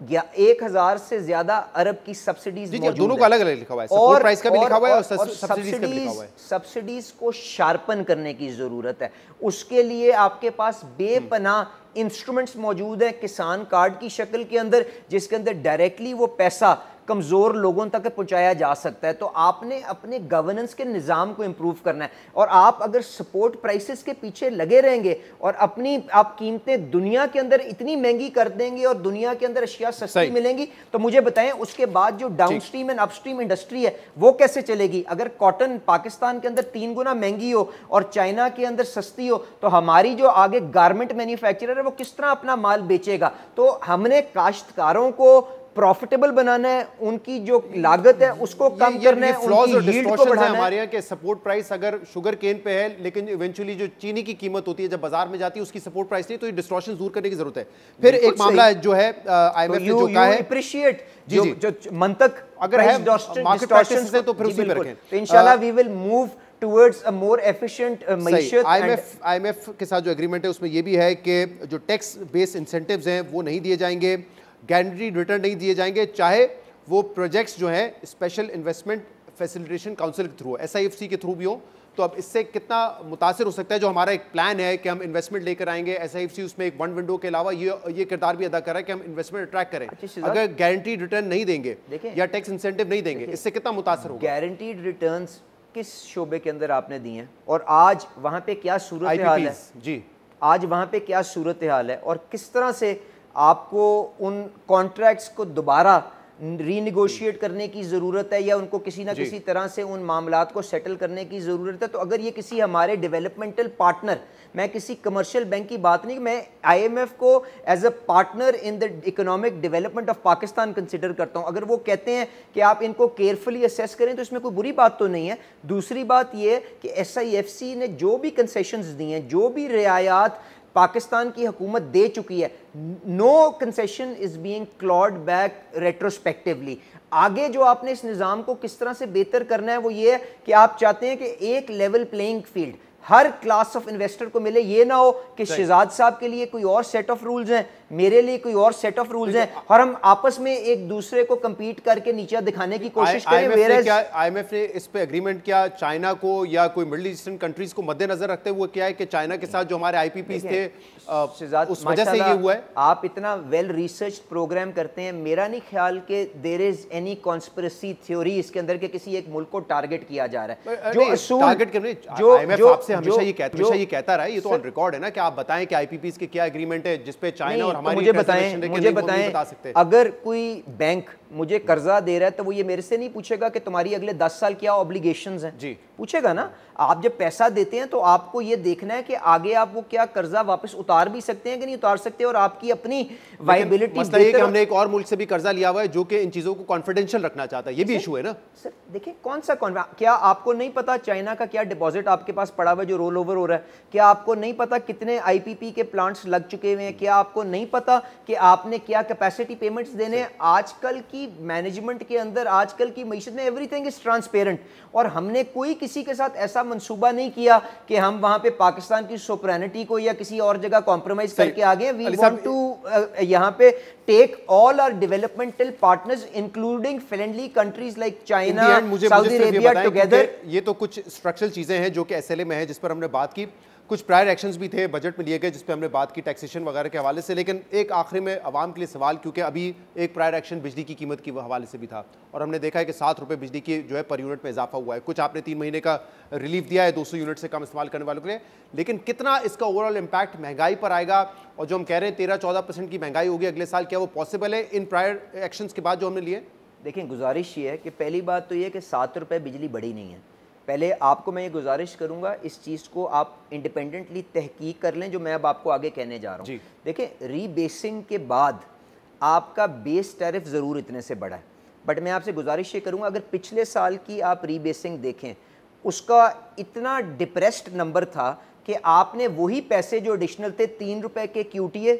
1000 से ज्यादा अरब की सब्सिडीज मौजूद है। दोनों को अलग अलग लिखा हुआ है, सपोर्ट प्राइस का भी लिखा हुआ है और सब्सिडीज का भी लिखा हुआ है। सब्सिडीज को शार्पन करने की जरूरत है। उसके लिए आपके पास बेपनाह इंस्ट्रूमेंट्स मौजूद है किसान कार्ड की शक्ल के अंदर, जिसके अंदर डायरेक्टली वो पैसा कमज़ोर लोगों तक पहुंचाया जा सकता है। तो आपने अपने गवर्नेंस के निज़ाम को इम्प्रूव करना है। और आप अगर सपोर्ट प्राइसेस के पीछे लगे रहेंगे और अपनी आप कीमतें दुनिया के अंदर इतनी महंगी कर देंगे और दुनिया के अंदर अशिया सस्ती मिलेंगी, तो मुझे बताएं उसके बाद जो डाउनस्ट्रीम एंड अपस्ट्रीम इंडस्ट्री है वो कैसे चलेगी? अगर कॉटन पाकिस्तान के अंदर 3 गुना महंगी हो और चाइना के अंदर सस्ती हो, तो हमारी जो आगे गारमेंट मैन्युफैक्चरर है वो किस तरह अपना माल बेचेगा? तो हमने काश्तकारों को प्रॉफिटेबल बनाना है, उनकी जो लागत है उसको कम करना है, उनकी यील्ड को बढ़ाना है। हमारे यहाँ के सपोर्ट प्राइस अगर शुगर केन पे है, लेकिन इवेंचुअली जो चीनी की कीमत होती है जब बाजार में जाती है उसकी सपोर्ट प्राइस नहीं, तो ये डिस्टॉर्शन दूर करने की जरूरत है। फिर एक मामला जो है आईएमएफ ने जो कहा है, अप्रिशिएट जो मंतक अगर है मार्केट प्रैक्टिसेस है तो फिर उसी पे रखें। तो इंशाल्लाह we will move towards a more efficient मईशत। आईएमएफ के साथ जो एग्रीमेंट है उसमें ये भी है कि जो टैक्स बेस्ड इंसेंटिव्स हैं वो नहीं दिए जाएंगे, गारंटीड रिटर्न नहीं दिए जाएंगे, चाहे वो प्रोजेक्ट्स जो हैं स्पेशल इन्वेस्टमेंट फैसिलिटेशन काउंसिल के थ्रू, एसआईएफसी के थ्रू भी हो। तो अब इससे कितना मुतासिर हो सकता है? जो हमारा एक प्लान है कि हम इन्वेस्टमेंट लेकर आएंगे, एसआईएफसी उसमें एक वन विंडो के अलावा ये किरदार भी अदा कर रहा है कि हम इन्वेस्टमेंट अट्रैक्ट करें। अगर गारंटीड रिटर्न नहीं देंगे या टैक्स इंसेंटिव नहीं देंगे, इससे कितना मुतासिर होगा? गारंटीड रिटर्न्स किस शोबे के अंदर आपने दिए हैं और आज वहाँ पे क्या सूरत हाल है? जी, आज वहाँ पे क्या सूरत हाल है और किस तरह से आपको उन कॉन्ट्रैक्ट्स को दोबारा रीनिगोशिएट करने की ज़रूरत है या उनको किसी ना किसी तरह से उन मामलात को सेटल करने की ज़रूरत है। तो अगर ये किसी हमारे डेवलपमेंटल पार्टनर, मैं किसी कमर्शियल बैंक की बात नहीं, मैं IMF को as a partner in the economic development of Pakistan consider करता हूँ। अगर वो कहते हैं कि आप इनको केयरफुली असेस करें तो इसमें कोई बुरी बात तो नहीं है। दूसरी बात ये है कि SIFC ने जो भी कंसेशंस दी हैं, जो भी रियायत पाकिस्तान की हुकूमत दे चुकी है, no concession is being clawed back retrospectively. आगे जो आपने इस निज़ाम को किस तरह से बेहतर करना है वो ये है कि आप चाहते हैं कि एक level playing field her class of investor को मिले। ये ना हो कि शहजाद साहब के लिए कोई और सेट ऑफ रूल्स हैं, मेरे लिए कोई और सेट ऑफ रूल्स हैं, और हम आपस में एक दूसरे को कंपीट करके नीचे दिखाने की कोशिश करें। IMF ने इस पे एग्रीमेंट किया चाइना को या कोई मिडिल ईस्टर्न कंट्रीज को मद्देनजर रखते हुए क्या है कि चाइना के साथ जो हमारे IPPs थे उस वजह से ये हुआ है। आप इतना वेल रिसर्च प्रोग्राम करते हैं, मेरा नहीं ख्याल कि there is any conspiracy theory इसके अंदर के किसी एक मुल्क को टारगेट किया जा रहा है। जो टारगेट करने जो IMF आपसे हमेशा ये कहता रहा है, ये तो ऑन रिकॉर्ड है ना कि आप बताएं कि IPPs के क्या एग्रीमेंट है जिस पे चाइना और हमारी मुझे बताएं अगर कोई बैंक मुझे कर्जा दे रहा है तो वो ये मेरे से नहीं पूछेगा कि तुम्हारी अगले 10 साल क्या ऑब्लिगेशंस हैं जी, पूछेगा ना। आप जब पैसा देते हैं तो आपको ये देखना है कि आगे आप वो क्या कर्जा वापस उतार भी सकते हैं कि नहीं उतार सकते, और आपकी अपनी वायबिलिटी। हमने एक और मुल्क से भी कर्जा लिया हुआ है जो कि इन चीजों को कॉन्फिडेंशियल रखना चाहता है, ये भी इशू है ना सर। देखिए कौन सा क्या आपको नहीं पता चाइना का क्या डिपॉजिट आपके पास पड़ा हुआ है जो रोल ओवर हो रहा है? क्या आपको नहीं पता कितने IPP के प्लांट्स लग चुके हुए हैं? क्या आपको नहीं पता कि आपने क्या कैपेसिटी पेमेंट्स देने हैं? आजकल की मैनेजमेंट के अंदर, आजकल की मईशत में एवरीथिंग इज ट्रांसपेरेंट, और हमने कोई किसी के साथ ऐसा मंसूबा नहीं किया कि हम वहां पे पाकिस्तान की सोवरेनिटी को या किसी और जगह कॉम्प्रोमाइज करके आ गए। वी वांट टू यहाँ पे take all our developmental partners including friendly countries like China, Saudi Arabia together. ये तो कुछ स्ट्रक्चरल चीजें हैं जो कि SLA में है जिस पर हमने बात की, कुछ प्रायर एक्शंस भी थे बजट में लिए गए जिस पे हमने बात की टैक्सेशन वगैरह के हवाले से। लेकिन एक आखिरी में आवाम के लिए सवाल, क्योंकि अभी एक प्रायर एक्शन बिजली की कीमत के हवाले से भी था और हमने देखा है कि 7 रुपये बिजली की जो है पर यूनिट में इजाफा हुआ है। कुछ आपने 3 महीने का रिलीफ दिया है 200 यूनिट से कम इस्तेमाल करने वालों के लिए, लेकिन कितना इसका ओवरऑल इम्पैक्ट महंगाई पर आएगा? और जो हम कह रहे हैं 13-14% की महंगाई होगी अगले साल, क्या वो पॉसिबल है इन प्रायर एक्शंस के बाद जो हमने लिए? देखिए गुजारिश ये है कि पहली बात तो ये कि 7 रुपये बिजली बढ़ी नहीं है। पहले आपको मैं ये गुजारिश करूंगा इस चीज़ को आप इंडिपेंडेंटली तहकीक कर लें जो मैं अब आपको आगे कहने जा रहा हूँ। देखिए रीबेसिंग के बाद आपका बेस टैरिफ ज़रूर इतने से बढ़ा है, बट मैं आपसे गुजारिश ये करूंगा अगर पिछले साल की आप रीबेसिंग देखें उसका इतना डिप्रेस्ड नंबर था कि आपने वही पैसे जो एडिशनल थे 3 रुपये के QTA,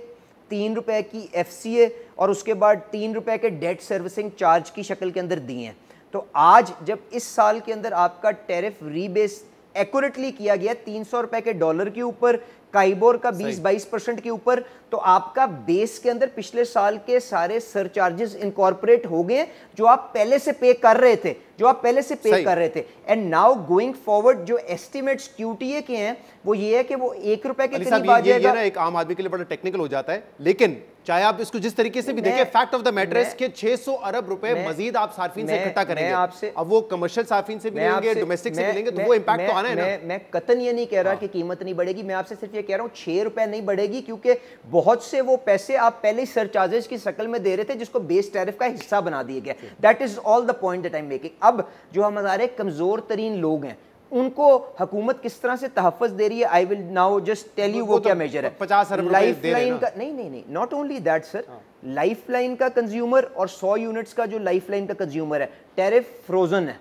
3 रुपये की FCA और उसके बाद 3 रुपये के डेट सर्विसिंग चार्ज की शक्ल के अंदर दिए हैं। तो आज जब इस साल के अंदर आपका टैरिफ रीबेस एक्यूरेटली किया गया 300 रुपए के डॉलर के ऊपर, काइबोर का 20-22% के ऊपर, तो आपका बेस के अंदर पिछले साल के सारे सरचार्जेस इनकॉर्पोरेट हो गए जो आप पहले से पे कर रहे थे, एंड नाउ गोइंग फॉरवर्ड जो एस्टिमेट्स QTA के हैं वो ये है कि वो 1 रुपए के करीब आ जाएगा। एक आम आदमी के लिए बड़ा टेक्निकल हो जाता है, लेकिन चाहे आप इसको जिस तरीके से भी देखें, फैक्ट ऑफ द मैटर है कि 600 अरब रुपए मजीद आप सार्फिन से इकट्ठा करेंगे। अब वो कमर्शियल सार्फिन से भी लेंगे, डोमेस्टिक से भी लेंगे, तो वो इंपैक्ट तो आना है ना। मैं कतन ये नहीं कह रहा कि कीमत नहीं बढ़ेगी, मैं आपसे सिर्फ ये कह रहा हूँ 6 रुपए नहीं बढ़ेगी, क्योंकि बहुत से वो पैसे आप पहले ही सरचार्जेस की शक्ल में दे रहे थे जिसको बेस टैरिफ का हिस्सा बना दिया गया। That is all the point that I am making. अब जो हमारे कमजोर तरीन लोग हैं उनको हुकूमत किस तरह से तहफ़्फ़ुज़ दे रही है, I will now just tell you वो क्या मेजर है। 50 अरब लाइफ लाइन का नहीं, not only that sir, life line का कंज्यूमर और 100 यूनिट्स का जो लाइफ लाइन का कंज्यूमर है टैरिफ फ्रोजन है।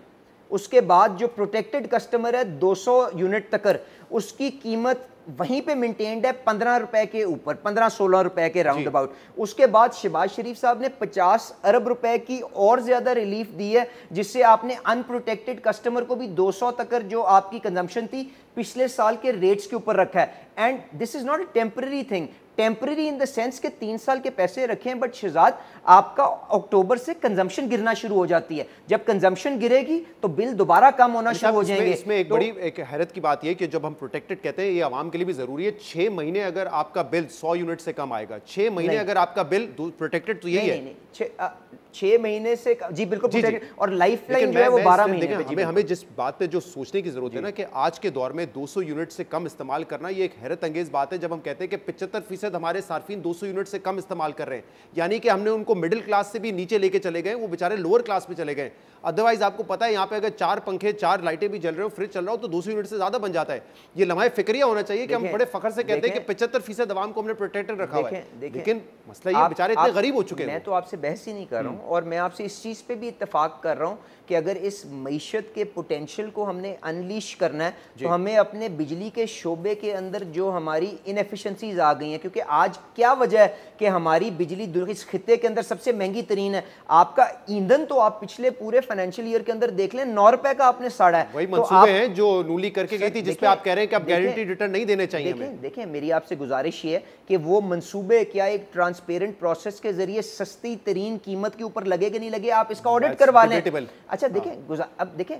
उसके बाद जो प्रोटेक्टेड कस्टमर है 200 यूनिट तक उसकी कीमत वहीं पे मेंटेन्ड है 15 रुपए के ऊपर, 15-16 रुपए के राउंड अबाउट। उसके बाद शहबाज शरीफ साहब ने 50 अरब रुपए की और ज्यादा रिलीफ दी है, जिससे आपने अनप्रोटेक्टेड कस्टमर को भी 200 तक जो आपकी कंजम्पशन थी पिछले साल के रेट्स के ऊपर रखा है। And this is not a temporary thing, temporary in the sense के 3 साल के पैसे रखें, बट शहजाद आपका अक्टूबर से कंजम्पशन गिरना शुरू हो जाती है। जब कंजम्पशन गिरेगी तो बिल दोबारा कम होना शुरू हो जाएंगे। इसमें एक बड़ी एक हैरत की बात यह कि जब हम प्रोटेक्टेड कहते हैं, ये आवाम के लिए भी जरूरी है, 6 महीने अगर आपका बिल 100 यूनिट से कम आएगा, 6 महीने अगर आपका बिल प्रोटेक्टेड, तो यही है 6 महीने से जी बिल्कुल प्रोटेक्टेड, और लाइफ लाइन जो है वो 12 महीने। हमें जिस बात पे जो सोचने की जरूरत है ना कि आज के दौर में 200 यूनिट से कम इस्तेमाल करना ये एक हैरत अंगेज बात है। जब हम कहते हैं कि 75% 30% हमारे सार्फिन 200 यूनिट से कम इस्तेमाल कर रहे हैं, यानी कि हमने उनको मिडिल क्लास से भी नीचे लेके चले गए, वो बेचारे लोअर क्लास में चले गए। अदरवाइज आपको पता है यहाँ पे अगर 4 पंखे 4 लाइटें भी जल रहे हो, फ्रिज चल रहा हो, तो 200 यूनिट से ज्यादा बन जाता है। ये लम्हा फिक्रिया होना चाहिए कि हम बड़े फखर से कहते हैं कि 75% अवाम को हमने प्रोटेक्टेड रखा हुआ है, लेकिन मसला ये बेचारे इतने गरीब हो चुके हैं। मैं तो आपसे बहस ही नहीं कर रहा हूँ, और मैं आपसे इस चीज़ पे भी इत्तेफाक कर रहा हूँ कि अगर इस मईशत के पोटेंशियल को हमने अनलीश करना है तो हमें अपने बिजली के शोबे के अंदर जो हमारी इनएफिशिएंसीज आ गई हैं, क्योंकि आज क्या वजह है कि हमारी बिजली इस खित्ते के अंदर सबसे महंगी तरीन है। आपका ईंधन तो आप पिछले पूरे फाइनेंशियल ईयर के अंदर देख लें 9 रुपए का आपने साड़ा है। वही मंसूबे हैं जो नूली करके गई थी, जिसपे आप कह रहे हैं कि आप गारंटी रिटर्न नहीं देने चाहिए। देखें मेरी आपसे गुजारिश ये है कि वो मंसूबे क्या एक ट्रांसपेरेंट प्रोसेस के जरिए सस्ती तरीन कीमत के ऊपर लगे कि नहीं लगे, आप इसका ऑडिट करवा लें। अच्छा देखें, अब देखें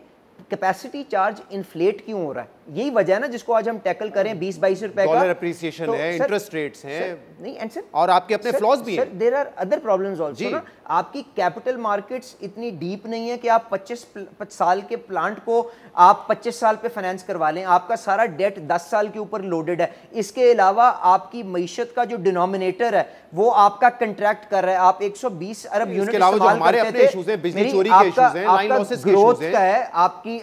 कैपेसिटी चार्ज इन्फ्लेट क्यों हो रहा है, यही वजह है ना जिसको आज हम टैकल करें। 20-22 रुपए का डॉलर अप्रिसिएशन है, इंटरेस्ट रेट्स हैं, नहीं एंड सर, और आपके अपने फ्लॉज भी हैं। There are other problems also ना। आपकी कैपिटल मार्केट्स इतनी डीप नहीं है कि आप 25 साल के प्लांट को आप 25 साल पे फाइनेंस करवा लें। आपका सारा डेट 10 साल के ऊपर लोडेड है। इसके अलावा आपकी मईशत का जो डिनोमिनेटर है वो आपका कंट्रैक्ट कर रहा है। आप 120 अरब यूनिट इस्तेमाल करते थे। बिजली चोरी के इश्यूज हैं, लाइन लॉसेस के इश्यूज हैं, ग्रोथ का है,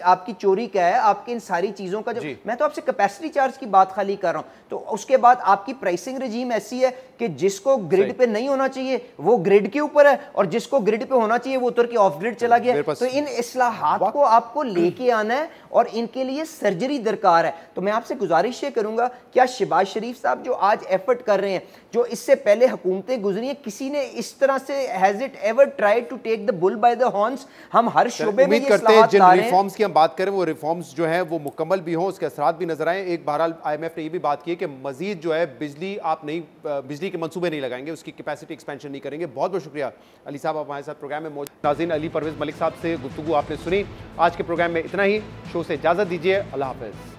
आपकी चोरी का है, आपकी इन सारी चीजों का जो मैं तो आपसे कैपेसिटी चार्ज की बात खाली कर रहा हूं। तो उसके बाद आपकी प्राइसिंग रेजीम ऐसी है कि जिसको ग्रिड पे नहीं होना चाहिए वो ग्रिड के ऊपर है, और जिसको ग्रिड पे होना चाहिए वो उतर के ऑफ ग्रिड चला गया। तो इन इस्लाहात को आपको लेके आना है और इनके लिए सर्जरी दरकार है। तो मैं आपसे गुजारिश ये करूंगा, क्या शहबाज शरीफ साहब जो आज एफर्ट कर रहे हैं, जो इससे पहले हुकूमतें गुजरी हैं, किसी ने इस तरह से has it ever tried to take the bull by the horns? हम हर शोबे में उम्मीद करते हैं जिन रिफॉर्म्स की हम बात करें वो रिफॉर्म्स जो है वो मुकम्मल भी हों, उसके असरात भी नजर आए। एक बहरहाल IMF ने ये भी बात की है कि मजीद जो है बिजली के मंसूबे नहीं लगाएंगे, उसकी कैपेसिटी एक्सपेंशन नहीं करेंगे। बहुत बहुत शुक्रिया अली साहब, आप हमारे साथ प्रोग्राम में मौजूद। नाज़रीन, अली परवेज़ मलिक साहब से गुफ्तगू आपने सुनी। आज के प्रोग्राम में इतना ही। शो से इजाज़त दीजिए, अल्लाह हाफ़िज़।